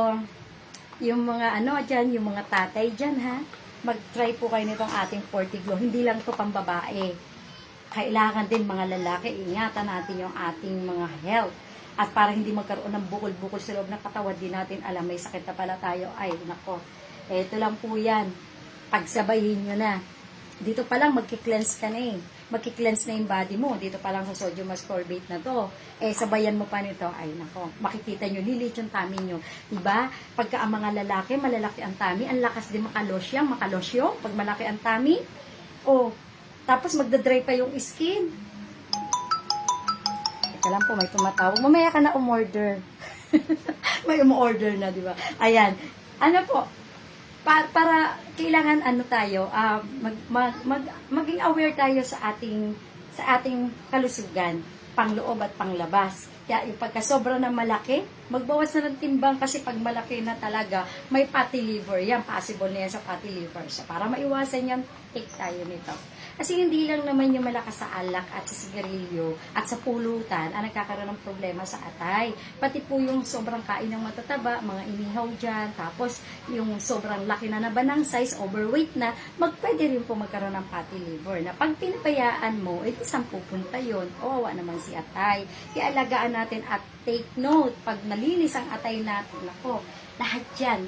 yung mga dyan, yung mga tatay dyan ha, mag-try po kayo nitong ating Fortiglow. Hindi lang to pambabae. Kailangan din mga lalaki, ingatan natin yung ating mga health. At para hindi magkaroon ng bukol-bukol sa loob ng katawan, din natin alam, may sakit na pala tayo. Ay, nako. Ito lang po yan. Pagsabayin nyo na. Dito pa lang, magki-cleanse ka na eh. Magki-cleanse na yung body mo. Dito pa lang sa sodium ascorbate na to. Sabayan mo pa nito. Ay, nako. Makikita nyo, lilit yung tummy nyo. Diba? Pagka ang mga lalaki, malalaki ang tummy, ang lakas din makalosyo. Pag malaki ang tummy, tapos magdadry pa yung skin. Ito lang po, may tumatawag. Mamaya ka na umorder. May umorder na, diba? Ayan. Ano po, para kailangan tayo maging aware tayo sa ating kalusugan, pangloob at panglabas. Kaya yung pagka sobra na malaki, magbawas na ng timbang kasi pag malaki na talaga, may fatty liver yan, possible na yan sa fatty liver. So para maiwasan yan, take tayo nito. Kasi hindi lang naman yung malakas sa alak at sa sigarilyo at sa pulutan ang nagkakaroon ng problema sa atay. Pati po yung sobrang kain ng matataba, mga inihaw dyan, tapos yung sobrang laki na nabanang size, overweight na, pwede rin po magkaroon ng fatty liver. Na pag pinabayaan mo, ito saan pupunta yun? Kawawa naman si atay. Kaya alagaan natin at take note, pag nalinis ang atay natin, ako, lahat yan,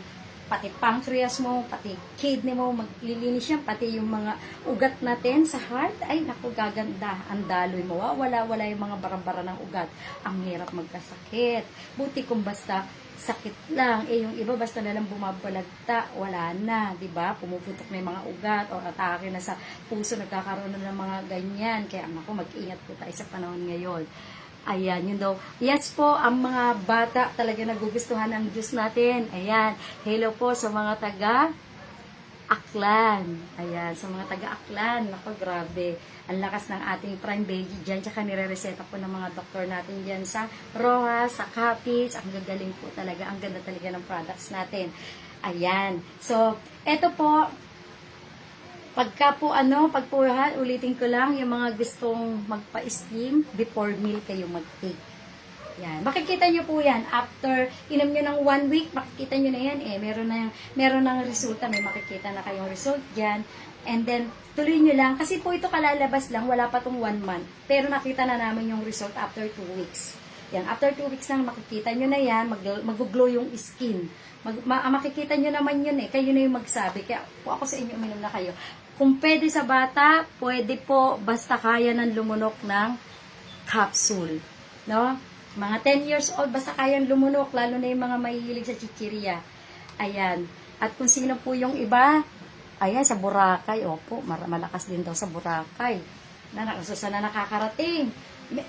pati pancreas mo, pati kidney mo, maglilinis yan, pati yung mga ugat natin sa heart, ay naku, gaganda, ang daloy mo, wala yung mga barang-bara ng ugat, ang hirap magkasakit. Buti kung basta sakit lang, yung iba basta na lang bumabalagta, wala na, di ba? Pumuputok na yung mga ugat, o atake na sa puso, nagkakaroon na ng mga ganyan, kaya naku, mag-ingat po tayo sa panahon ngayon. Ayan, yun daw. Yes po, ang mga bata talaga nagugustuhan ng juice natin. Ayan, hello po sa mga taga-Aklan. Ayan, sa mga taga-Aklan. Naku, grabe. Ang lakas ng ating prime baby dyan. Tsaka nire-reseta po ng mga doktor natin dyan sa Rojas, sa Capiz. Ang gagaling po talaga. Ang ganda talaga ng products natin. Ayan. So, eto po, pagka po ulitin ko lang, yung mga gustong magpa-steam, before meal kayo mag-take. Yan. Makikita nyo po yan. After, inom nyo ng 1 week, makikita nyo na yan meron ng resulta. May makikita na kayong result dyan. And then, tuloy nyo lang. Kasi po ito kalalabas lang, wala pa tong 1 month. Pero nakita na namin yung result after 2 weeks. Yan. After 2 weeks lang, makikita nyo na yan, mag-glow yung skin. Makikita nyo naman yun eh. Kayo na yung magsabi. Kaya po ako sa inyo, uminom na kayo. Kung pwede sa bata, pwede po basta kaya ng lumunok ng capsule. No? Mga 10 years old, basta kayang lumunok, lalo na yung mga mahihilig sa chichirya. Ayan. At kung sino po yung iba, ayan, sa Boracay. Opo, malakas din daw sa Boracay. Sana nakakarating.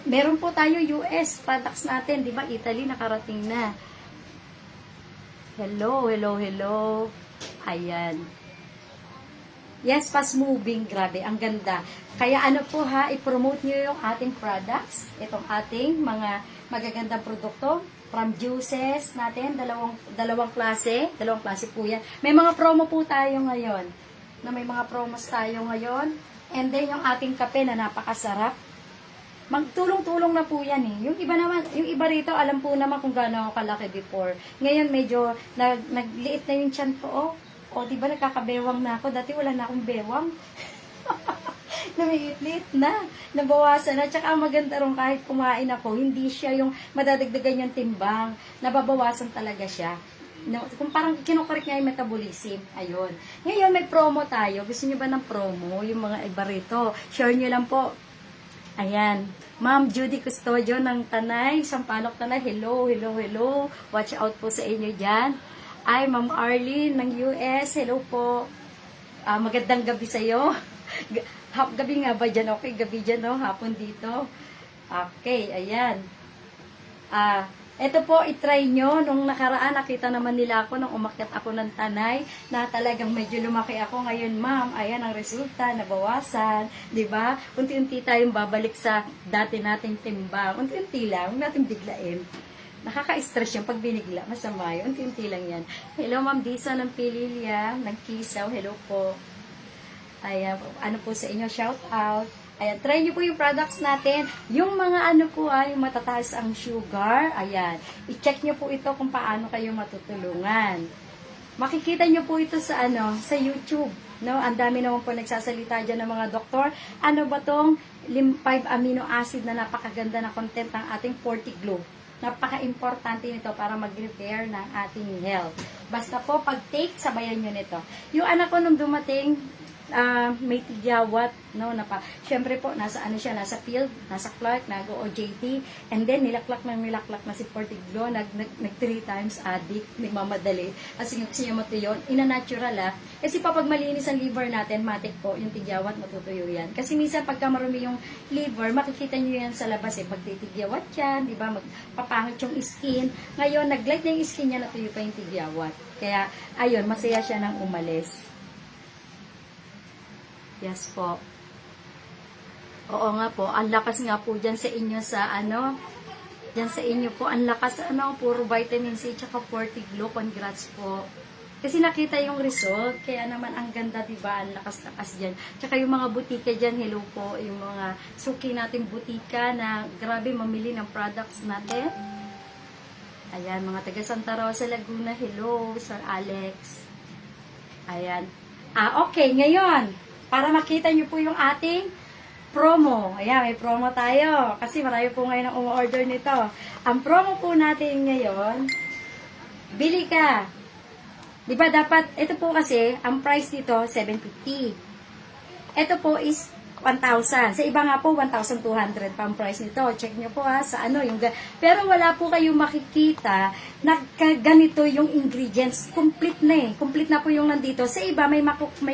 Meron po tayo US products natin, di ba? Italy nakarating na. Hello. Ayan. Yes, fast moving. Grabe, ang ganda. Kaya ano po ha, i-promote nyo yung ating products. Itong ating mga magagandang produkto. From juices natin, dalawang klase. Dalawang klase po yan. May mga promo po tayo ngayon. May mga promos tayo ngayon. And then yung ating kape na napakasarap. Magtulong-tulong na po yan eh. Yung iba rito, alam po naman kung gaano ako kalaki before. Ngayon medyo nagliit na yung tiyan ko. O, di ba nagkakabewang na ako? Dati wala na akong bewang. Namiit-liit na. Nabawasan na. Tsaka ang maganda rin kahit kumain ako, hindi siya yung madadagdagan yung timbang. Nababawasan talaga siya. No, kung parang kinukorek nga yung metabolism. Ayun. Ngayon may promo tayo. Gusto niyo ba ng promo? Yung mga iba rito. Share niyo lang po. Ayan. Ma'am Judy Custodio ng Tanay, Sampaloc Tanay. Hello. Watch out po sa inyo dyan. Ay, Ma'am Arlene ng US. Hello po. Magandang gabi sa'yo. Gabi nga ba dyan? Okay, gabi dyan, no? Hapon dito. Okay, ayan. Ito po, itry nyo. Nung nakaraan, nakita naman nila ako nung umakyat ako ng Tanay na talagang medyo lumaki ako. Ngayon, ma'am, ayan ang resulta, nabawasan. Diba? Unti-unti tayong babalik sa dati nating timbang. Unti-unti lang, huwag natin biglain. Nakaka-stress yung pag binigla. Masama yun. Unti-unti lang yan. Hello, Ma'am Disa ng Pililya, ng Kisaw. Hello po. Ayan, ano po sa inyo, shout out. Ayan, try nyo po yung products natin. Yung mga ano po yung matataas ang sugar. Ayan, i-check nyo po ito kung paano kayo matutulungan. Makikita nyo po ito sa sa YouTube. No, ang dami naman po nagsasalita dyan ng mga doktor. Ano ba tong 5 amino acid na napakaganda na content ng ating Fortiglow. Napaka-importante nito para mag-repair ng ating health. Basta po, pag-take, sabayan nyo nito. Yung anak ko nung dumating, may tigyawat, no, syempre po, nasa field, nasa Clark, nag-OJT, and then nilaklak na si Fortiglow, nag 3 times addict, nagmamadali, kasi gusto niya matuyo, ina-natural kasi pag malinis ang liver natin, matik po, yung tigyawat, matutuyo yan. Kasi minsan, pagka marumi yung liver, makikita nyo yan sa labas, pag titigyawat yan, di ba, magpapangit yung skin, ngayon, nag-light na yung skin niya, natuyo pa yung tigyawat. Kaya, ayun, masaya siya nang umalis. Yes po. Oo nga po, ang lakas nga po dyan sa inyo dyan sa inyo po, ang lakas puro vitamin C tsaka Fortiglow, congrats po. Kasi nakita yung result, kaya naman ang ganda, diba? Ang lakas-lakas dyan. Tsaka yung mga butika dyan, hello po, yung mga suki nating butika na grabe mamili ng products natin. Ayan, mga taga Santa Rosa, Laguna, hello, Sir Alex. Ayan. Okay, ngayon, para makita nyo po yung ating promo. Ayan, may promo tayo. Kasi marami po ngayon ang umorder nito. Ang promo po natin ngayon, bili ka. Diba dapat, ito po kasi, ang price dito, $750. Ito po is 1,000. Sa iba nga po, 1,200 pa ang price nito. Check nyo po sa pero wala po kayong makikita na ganito yung ingredients. Complete na Complete na po yung nandito. Sa iba, may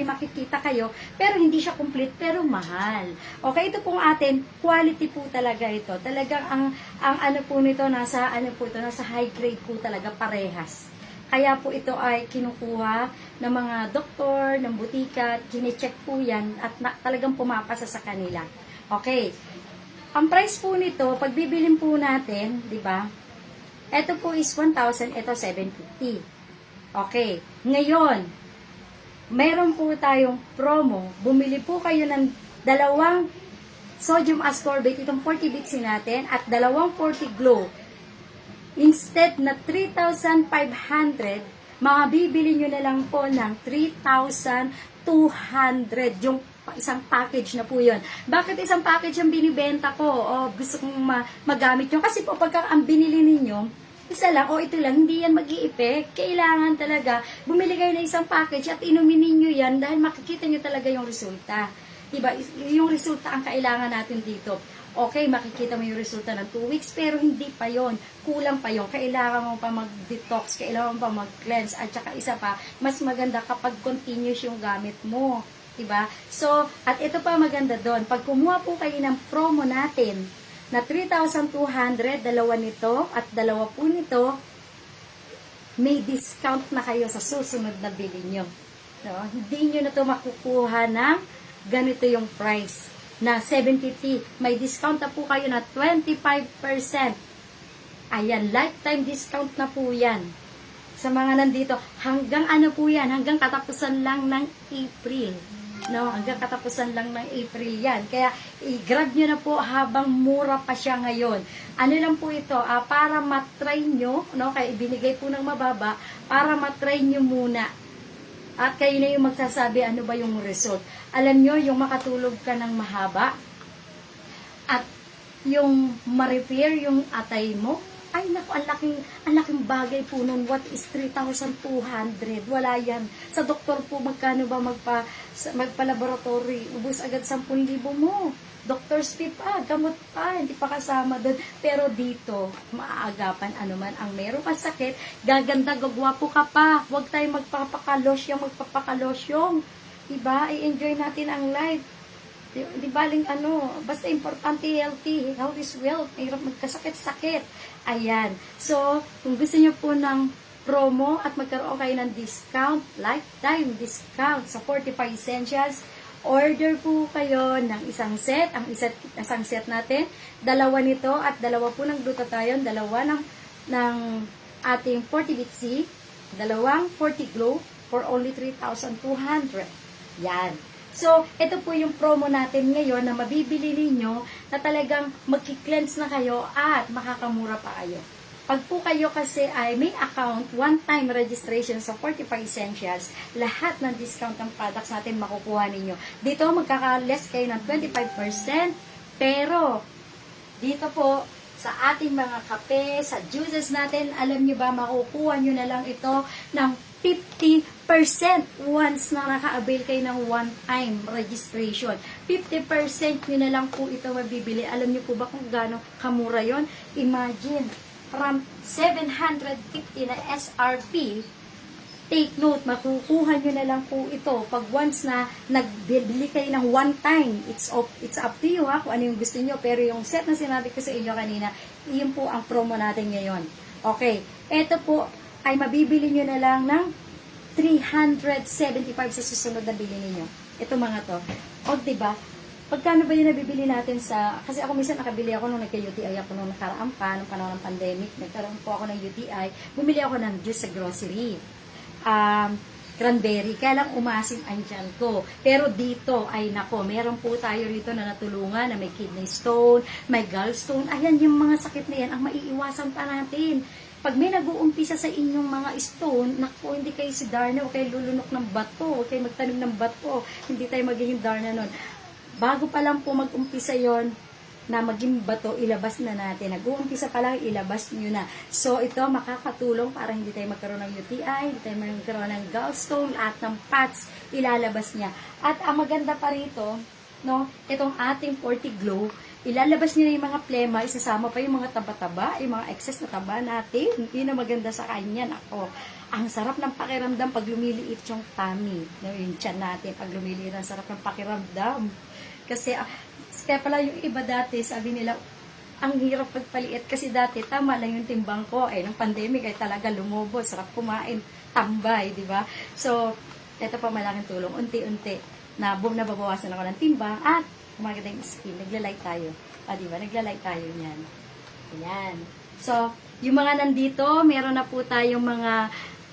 makikita kayo, pero hindi siya complete, pero mahal. Okay, ito pong atin, quality po talaga ito. Talagang ang po nito, nasa high grade po talaga, parehas. Kaya po ito ay kinukuha ng mga doktor, ng butika, kine-check po yan at talagang pumapasa sa kanila. Okay. Ang price po nito, pag bibilin po natin, di ba? Ito po is 1,000, ito 750. Okay. Ngayon, mayroon po tayong promo. Bumili po kayo ng 2 sodium ascorbate, itong 40 bits natin, at 2 Fortiglow. Instead na 3,500, mabibili nyo na lang po ng 3,200. Yung isang package na po yun. Bakit isang package ang binibenta ko? O gusto kong magamit nyo? Kasi po pagka ang binili ninyo, isa lang, o ito lang, hindi yan mag-i-effect. Kailangan talaga, bumili kayo ng isang package at inumin ninyo yan dahil makikita nyo talaga yung resulta. Diba? Yung resulta ang kailangan natin dito. Okay, makikita mo yung resulta ng 2 weeks, pero hindi pa yon, kulang pa yon. Kailangan mo pa mag-detox, kailangan mo pa mag-cleanse, at saka isa pa, mas maganda kapag continuous yung gamit mo. Diba? So, at ito pa maganda doon, pag kumuha po kayo ng promo natin, na 3,200, dalawa nito, at dalawa po nito, may discount na kayo sa susunod na bili nyo. No? Hindi nyo na ito makukuha ng ganito yung price na 750. May discount na po kayo na 25%. Ayan, lifetime discount na po yan. Sa mga nandito, hanggang ano po yan, hanggang katapusan lang ng April. No, hanggang katapusan lang ng April yan. Kaya, i-grab nyo na po habang mura pa siya ngayon. Ano lang po ito, para matry nyo, no, kaya ibinigay po ng mababa, para matry nyo muna. At kayo na yung magsasabi ano ba yung result. Alam nyo, yung makatulog ka ng mahaba at yung ma-repair yung atay mo, ay naku, ang laking bagay po nun. What is 3,200? Wala yan. Sa doktor po, magkano ba magpa-laboratory? Ubus agad 10,000 mo. Doctor's fee pa, gamot pa, hindi pa kasama doon. Pero dito, maaagapan anuman ang meron kang sakit, gaganda, gagwapo ka pa. Huwag tayong magpapakalosyong. Diba? I-enjoy natin ang life. Di baling basta importante healthy. Health is wealth. Mahirap magkasakit-sakit. Ayan. So, kung gusto niyo po ng promo at magkaroon kayo ng discount, lifetime discount sa Fortify Essentials, order po kayo ng isang set. Isang set natin, dalawa nito at dalawa po ng glutathione, dalawa ng ating 40 BC, dalawang 40 Glow for only 3,200. Yan. So, ito po yung promo natin ngayon na mabibili ninyo na talagang magki-cleanse na kayo at makakamura pa kayo. Pag po kayo kasi ay may account, one-time registration sa Fortify Essentials, lahat ng discount ng products natin makukuha ninyo. Dito magkaka-less kayo ng 25%, pero dito po sa ating mga kape, sa juices natin, alam nyo ba, makukuha nyo na lang ito ng 50% once na naka-avail kayo ng one-time registration. 50% nyo na lang po ito mabibili. Alam nyo po ba kung gaano kamura yon? Imagine, from 750 na SRP, take note, makukuha nyo na lang po ito pag once na nagbili kayo ng one time. It's up to you kung ano yung gusto nyo. Pero yung set na sinabi ko sa inyo kanina, yun po ang promo natin ngayon. Okay, ito po ay mabibili nyo na lang ng 375 sa susunod na bili ninyo. Ito mga to. O, diba? Pagkano ba yung nabibili natin sa... Kasi ako minsan nakabili ako nung nagka-UTI ako nung nakaraan pa, nung panahon ng pandemic. Nagkaroon po ako ng UTI. Bumili ako ng juice sa grocery. Cranberry. Kaya lang umasim ang tiyan ko. Pero dito, ay nako, meron po tayo rito na natulungan na may kidney stone, may gallstone. Ayan, yung mga sakit na yan, ang maiiwasan pa natin. Pag may nag-uumpisa sa inyong mga stone, naku, hindi kayo si Darna, o kayo lulunok ng bato, o kayo magtanim ng bato, hindi tayo magiging Darna nun. Bago pa lang po mag-umpisa yon na maging bato, ilabas na natin. Nag-uumpisa pa lang, ilabas nyo na. So, ito makakatulong para hindi tayo magkaroon ng UTI, hindi tayo magkaroon ng gallstone, at ng PATS, ilalabas niya. At ang maganda pa rito, no, itong ating 40 Glow, ilalabas niya yung mga plema, isasama pa yung mga taba-taba, yung mga excess na taba natin. Yun ang maganda sa kanya. Ako, ang sarap ng pakiramdam pag lumiliit yung tummy, no, yung tiyan natin, pag lumiliit, ang sarap ng pakiramdam. Kasi, kaya pala yung iba dati, sabi nila, ang hirap pagpaliit. Kasi dati, tama lang yung timbang ko. Nung pandemic, ay talaga lumobo. Sarap kumain, tambay, di ba? So, ito pa malaking tulong. Unti-unti, nababawasan ako ng timbang at kumaganda yung skin. Nagla-like tayo. Di ba? Nagla-like tayo niyan. Ayan. So, yung mga nandito, meron na po tayong mga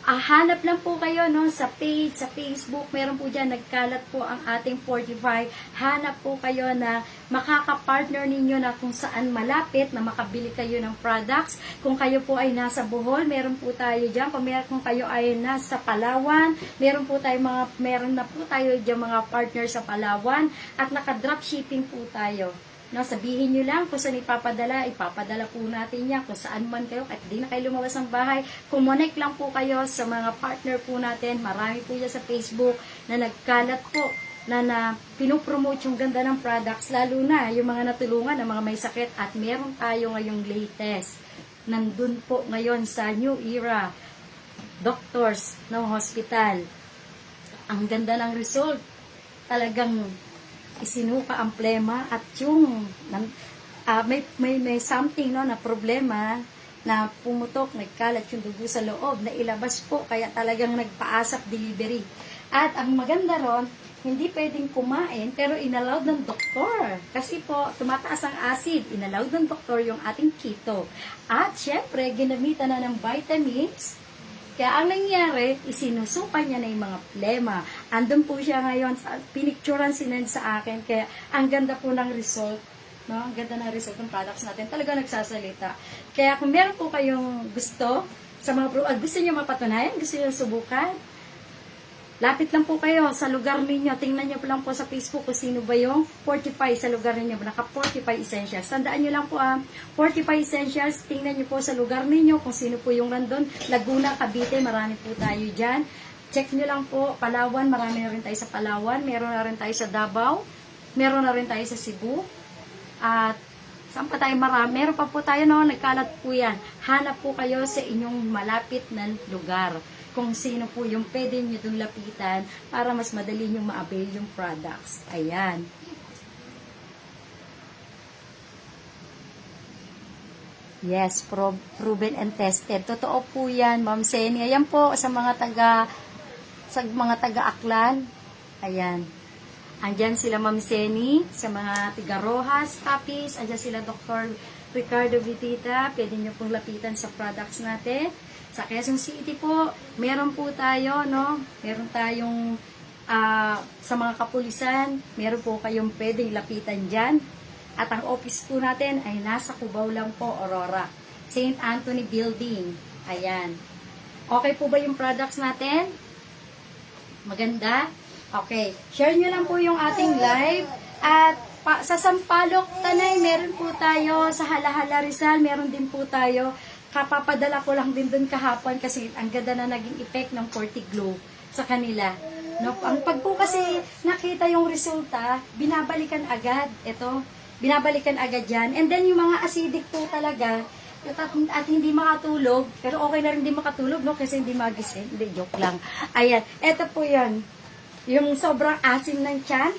hanap lang po kayo no sa page, sa Facebook, meron po dyan, nagkalat po ang ating Fortify. Hanap po kayo na makaka-partner ninyo na kung saan malapit na makabili kayo ng products. Kung kayo po ay nasa Bohol, meron po tayo dyan. Kung kayo ay nasa Palawan, meron na po tayo dyan mga partner sa Palawan at naka-drop shipping po tayo. No, sabihin nyo lang kung saan ipapadala po natin yan. Kung saan man kayo, kahit di na kayo lumabas ng bahay, kumonek lang po kayo sa mga partner po natin. Marami po yan sa Facebook na nagkalat po na pinopromote yung ganda ng products, lalo na yung mga natulungan ng mga may sakit. At meron tayo ngayong latest. Nandun po ngayon sa New Era Doctors ng hospital. Ang ganda ng result. Talagang isinuka ang plema at yung may something no na problema na pumutok, nagkalat yung dugo sa loob, na ilabas po, kaya talagang nagpa-ASAP delivery. At ang maganda ron, hindi pwedeng kumain, pero inallowed ng doktor. Kasi po, tumataas ang acid, inallowed ng doktor yung ating keto. At syempre, ginamitan na ng vitamins. Kaya ang nangyari, isinusukan niya na yung mga plema. Andun po siya ngayon, pinicturean sinend sa akin. Kaya ang ganda po ng result. No? Ang ganda ng result ng products natin. Talaga nagsasalita. Kaya kung meron po kayong gusto, sa mga gusto niyo mapatunayan, gusto niyo subukan, lapit lang po kayo sa lugar ninyo. Tingnan niyo po lang po sa Facebook kung sino ba yung Fortify sa lugar ninyo. Naka Fortify Essentials. Tandaan niyo lang po Fortify Essentials. Tingnan niyo po sa lugar ninyo kung sino po yung nandun. Laguna, Cavite, marami po tayo dyan. Check niyo lang po. Palawan, marami na rin tayo sa Palawan. Meron na rin tayo sa Davao. Meron na rin tayo sa Cebu. At saan pa tayo marami? Meron pa po tayo, no? Nagkalat po yan. Hanap po kayo sa inyong malapit na lugar. Kung sino po yung pwede nyo itong lapitan para mas madali nyo ma-avail yung products. Ayan. Yes, proven and tested. Totoo po yan, Ma'am Seni. Ayan po sa mga taga-Aklan. Ayan. Andyan sila Ma'am Seni, sa mga tiga Rojas, Tapis. Andyan sila Dr. Ricardo Vitita. Pwede nyo pong lapitan sa products natin. Sa Quezon City po, meron po tayo, no? Meron tayong sa mga kapulisan, meron po kayong pwedeng lapitan dyan. At ang office po natin ay nasa Cubao lang po, Aurora. St. Anthony Building. Ayan. Okay po ba yung products natin? Maganda? Okay. Share nyo lang po yung ating live. At sa Sampaloc, Tanay, meron po tayo. Sa Halahala Rizal, meron din po tayo. Kapapadala ko lang din doon kahapon kasi ang ganda na naging effect ng Fortiglow sa kanila. No, ang pag po kasi nakita yung resulta, binabalikan agad. Ito, binabalikan agad yan. And then yung mga acidic po talaga, at hindi makatulog, pero okay na rin hindi makatulog, no? Kasi hindi magising. Hindi, joke lang. Ayan, ito po yan. Yung sobrang asim ng tiyan,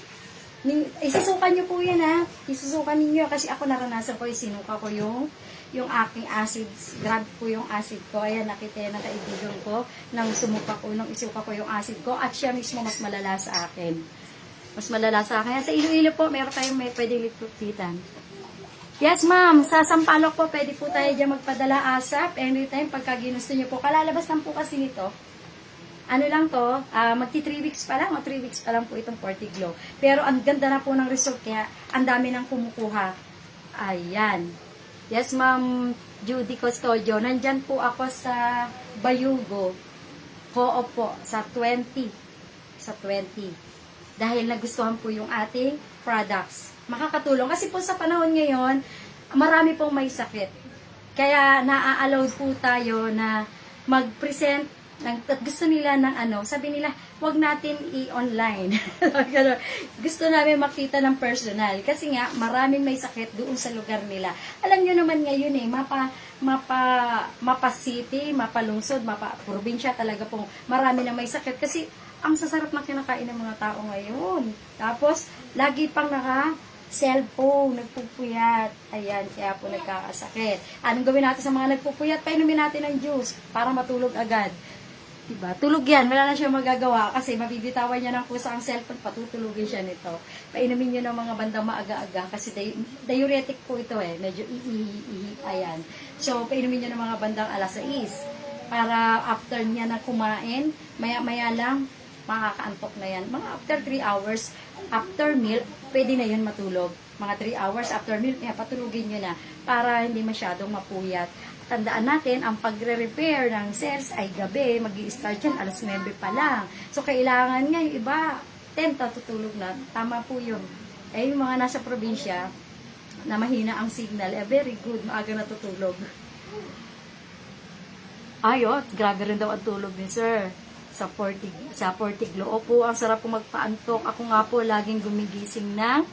isusukan nyo po yan, ha? Isusukan ninyo kasi ako naranasan ko, isinuka ko yung aking acids, grabe po yung acid ko. Ayan, nakita yan ng kaibigan ko, nang sumuka ko, nang isuka ko yung acid ko, at siya mismo mas malala sa akin. Mas malala sa akin. Sa Iloilo po, meron tayong may pwede liputan. Yes, ma'am. Sa Sampaloc po, pwede po tayo dyan magpadala ASAP. Anytime, pagka ginusto nyo po. Kalalabas lang po kasi nito. Ano lang to, magti 3 weeks pa lang, o 3 weeks pa lang po itong Fortiglow. Pero ang ganda na po ng result, kaya ang dami nang kumukuha. Ayan. Yes, Ma'am Judy Custodio. Nandyan po ako sa Bayugo. Co-op po, sa 20. Sa 20. Dahil nagustuhan po yung ating products. Makakatulong. Kasi po sa panahon ngayon, marami pong may sakit. Kaya naa-allow po tayo na mag-present at gusto nila ng sabi nila, wag natin i-online. Gusto namin makita ng personal. Kasi nga, maraming may sakit doon sa lugar nila. Alam nyo naman ngayon mapa city, mapa lungsod, mapa probinsya talaga pong marami na may sakit. Kasi ang sasarap na kinakain ng mga tao ngayon. Tapos, lagi pang cellphone, nagpupuyat. Ayan, kaya po nagkakasakit. Anong gawin natin sa mga nagpupuyat? Painumin natin ng juice para matulog agad. Diba? Tulog yan. Wala na siya magagawa kasi mabibitawan niya ng kusa ang cellphone, patutulugin siya nito. Painumin niyo ng mga bandang maaga-aga kasi diuretic po ito Medyo ayan. So, painumin niyo ng mga bandang alas 6 para after niya na kumain, maya-maya lang, makakaantok na yan. Mga after 3 hours, after meal, pwede na yun matulog. Mga 3 hours after meal, patulugin nyo na para hindi masyadong mapuyat. Tandaan natin, ang pagre-repair ng cells ay gabi, mag-i-start yan, alas 9 pa lang. So, kailangan nga yung iba, 10 tutulog na. Tama po yun. Eh, yung mga nasa probinsya, na mahina ang signal, very good, maaga natutulog. Ayos, grabe rin daw ang tulog ni sir. Sa Portiglo. Opo, ang sarap po magpaantok. Ako nga po, laging gumigising ng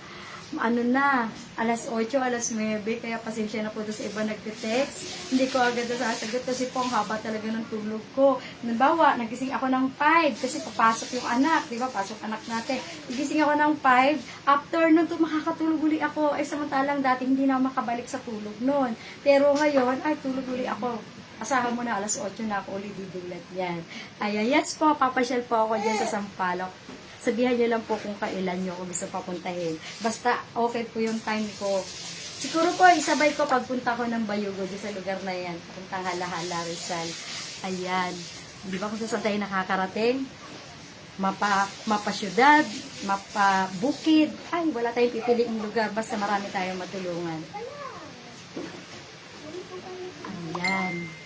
alas 8, alas 9, kaya pasensya na po doon sa iba nagte-text. Hindi ko agad sasagot kasi po ang haba talaga ng tulog ko. Nabawa, nagising ako ng 5 kasi papasok yung anak, di ba? Pasok anak natin. Nagising ako ng 5, after nun to makakatulog uli ako. Samantalang dati hindi na ako makabalik sa tulog noon. Pero ngayon, tulog uli ako. Asahan mo na alas 8 na ako uli didilat yan. Yes po, papasyal po ako dyan sa Sampaloc. Sabihan niyo lang po kung kailan niyo ako gusto papuntahin. Basta okay po yung time ko. Siguro po, isabay ko pagpunta ko ng Bayugo sa lugar na yan. Papuntang Hala-Hala, Rizal. Ayan. Di ba kung saan tayo nakakarating? Mapa-syudad, mapa-bukid. Wala tayong pipiliing lugar. Basta marami tayong matulungan. Ayan.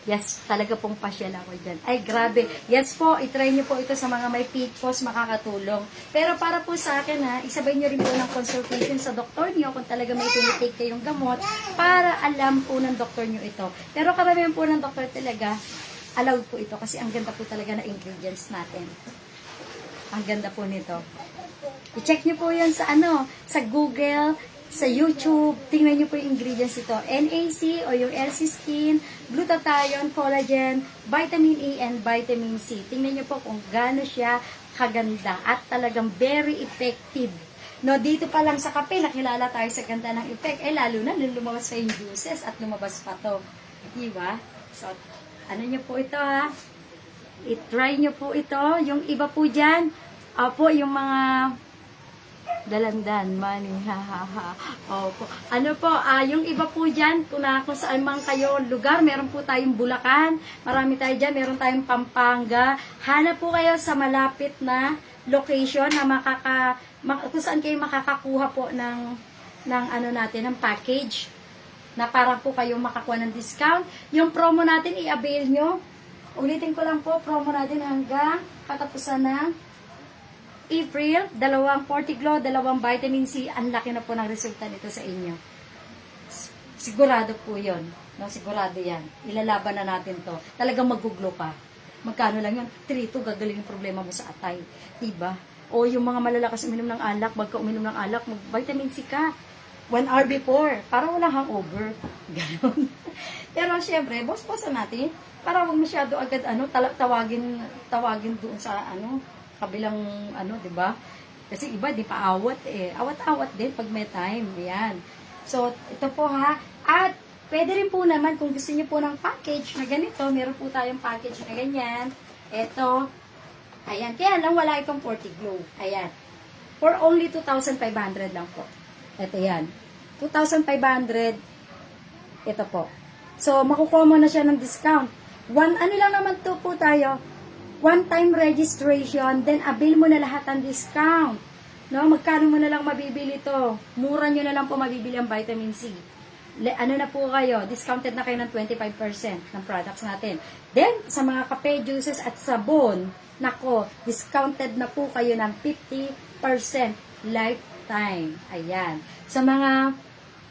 Yes, talaga pong pasyal ako dyan. Grabe. Yes po, itry nyo po ito sa mga may PCOS, makakatulong. Pero para po sa akin isabay nyo rin po ng consultation sa doktor nyo kung talaga may tinitake kayong gamot para alam po ng doktor nyo ito. Pero karamihan po ng doktor talaga, allowed po ito kasi ang ganda po talaga na ingredients natin. Ang ganda po nito. I-check nyo po yan sa sa Google, sa YouTube, tingnan nyo po yung ingredients ito. NAC o yung LC Skin, glutathione, collagen, vitamin E, and vitamin C. Tingnan nyo po kung gaano siya kaganda at talagang very effective. No, dito pa lang sa kape, nakilala tayo sa ganda ng effect. Lalo na nung lumabas pa yung juices at lumabas pa to. Diba? So, nyo po ito I-try nyo po ito. Yung iba po dyan, yung mga dalandan, money, Opo. Yung iba po dyan, kung saan man kayo lugar, meron po tayong Bulacan, marami tayo dyan, meron tayong Pampanga. Hanap po kayo sa malapit na location na kung saan kayo makakakuha po ng natin, ng package, na para po kayo makakuha ng discount. Yung promo natin, i-avail nyo. Ulitin ko lang po, promo natin hanggang katapusan ng April, 2 Portiglo, 2 vitamin C, ang laki na po ng resulta nito sa inyo. Sigurado po yun. No, sigurado yan. Ilalaban na natin to. Talagang maguglo ka. Magkano lang yun? 3-2, gagaling yung problema mo sa atay. Diba? O yung mga malalakas uminom ng alak, bagka uminom ng alak, mag-vitamin C ka. 1 hour before. Para walang hangover. Ganon. Pero syempre, boss-bossan natin. Para huwag masyado agad, tawagin doon sa, kabilang di ba? Kasi iba di pa awat awat din pag may time. Ayan. So, ito po At pwede rin po naman kung gusto niyo po ng package na ganito, meron po tayong package na ganyan. Ito. Ayan. Kaya lang wala itong Portiglo. Ayan. For only 2,500 lang po. Ito yan. 2,500. Ito po. So, makukuha mo na siya ng discount. Lang naman to po tayo. One-time registration, then avail mo na lahat ng discount. No, magkano mo na lang mabibili to? Mura nyo na lang po mabibili ang vitamin C. Na po kayo, discounted na kayo ng 25% ng products natin. Then, sa mga kape, juices at sabon, discounted na po kayo ng 50% lifetime. Ayan. Sa mga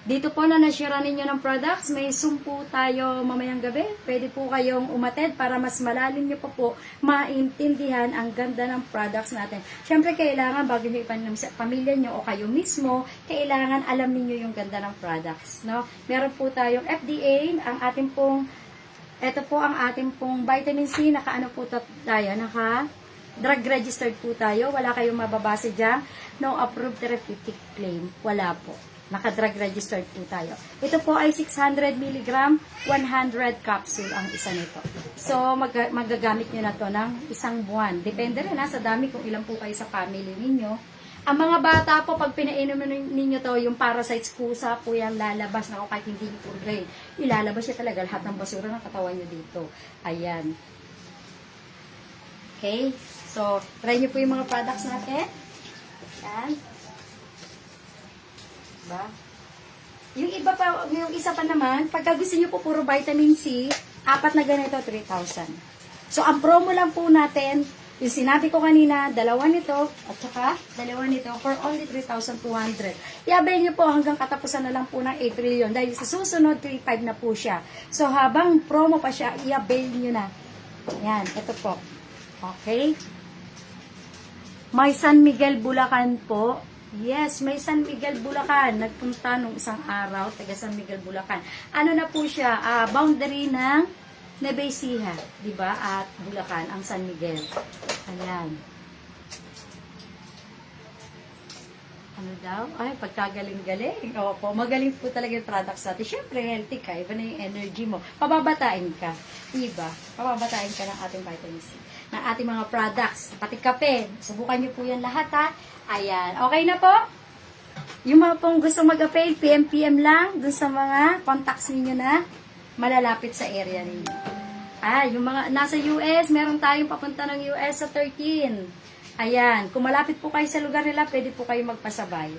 dito po na nasyara ninyo ng products, may sumpo tayo mamayang gabi. Pwede po kayong umattend para mas malalim nyo po maintindihan ang ganda ng products natin. Siyempre, kailangan bago nyo ipanom sa pamilya nyo o kayo mismo, kailangan alam niyo yung ganda ng products. No? Meron po tayong FDA, ito po ang ating pong vitamin C, naka drug registered po tayo, wala kayong mababase dyan, no approved therapeutic claim, wala po. Naka-drug registered po tayo. Ito po ay 600 mg, 100 capsule ang isa nito. So, magagamit nyo na to ng isang buwan. Depende rin sa dami kung ilan po kayo sa family ninyo. Ang mga bata po, pag pinainom ninyo to, yung parasites kusa po yan lalabas na kahit hindi nyo purgay. Ilalabas siya talaga lahat ng basura ng katawan nyo dito. Ayan. Okay? So, try nyo po yung mga products natin. Ayan. Diba? Yung isa pa naman, pagka gusto nyo po puro vitamin C, 4 na ganito, 3,000. So, ang promo lang po natin, Yung sinabi ko kanina, dalawa nito, at saka dalawa nito for only 3,200. I-avail nyo po hanggang katapusan na lang po ng April yun. Dahil sa susunod, 3,500 na po siya. So, habang promo pa siya, i-avail nyo na. Yan, ito po. Okay? May San Miguel, Bulacan po. Yes, may San Miguel, Bulacan. Nagpunta nung isang araw, taga San Miguel, Bulacan. Ano na po siya? Boundary ng Nueva Ecija, di ba? At Bulacan, ang San Miguel. Ayan. Ano daw? Ay, pagkagaling-galing. Opo, magaling po talaga yung products natin. Siyempre, healthy ka. Iba na yung energy mo. Pababatain ka. Iba. Pababatain ka ng ating vitamin C. Ng ating mga products. Pati kape. Subukan niyo po yan lahat, ha? Ayan. Okay na po? Yung mga pong gusto mag-avail, PM lang dun sa mga contacts ninyo na malalapit sa area ninyo. Yung mga nasa US, meron tayong papunta ng US sa 13. Ayan, kung malapit po kayo sa lugar nila, pwede po kayo magpasabay.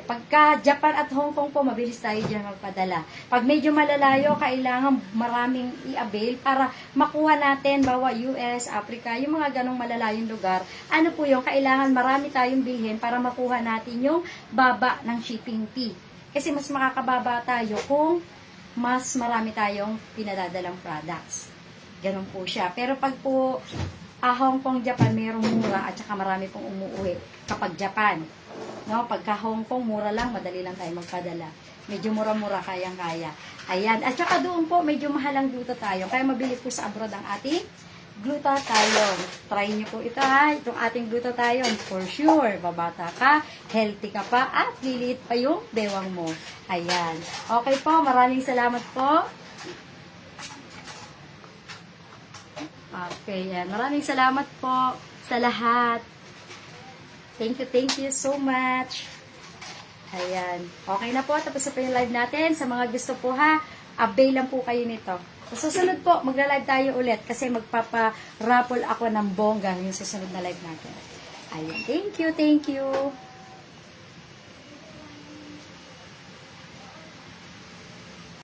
Pagka Japan at Hong Kong po, mabilis tayo dyan magpadala. Pag medyo malalayo, kailangan maraming i-avail para makuha natin, bawa US, Africa, yung mga ganong malalayong lugar. Ano po yung kailangan marami tayong bilhin para makuha natin yung baba ng shipping fee. Kasi mas makakababa tayo kung mas marami tayong pinadadalang products. Ganon po siya. Pero pag po Hong Kong, Japan, mayroong mura at saka marami pong umuwi kapag Japan. No, pagka Hong Kong, mura lang, madali lang tayo magpadala. Medyo mura-mura, kayang-kaya. Ayan. At saka doon po, medyo mahal ang glutathione. Kaya mabili po sa abroad ang ating glutathione. Try nyo po ito, ha. Itong ating glutathione. For sure, babata ka, healthy ka pa, at liliit pa yung bewang mo. Ayan. Okay po, maraming salamat po. Okay, yan. Maraming salamat po sa lahat. Thank you so much. Ayan. Okay na po, tapos na po yung live natin. Sa mga gusto po, ha, avail lang po kayo nito. Sa susunod po, magla-live tayo ulit kasi magpapa-raffle ako ng bongga yung susunod na live natin. Ayan. Thank you.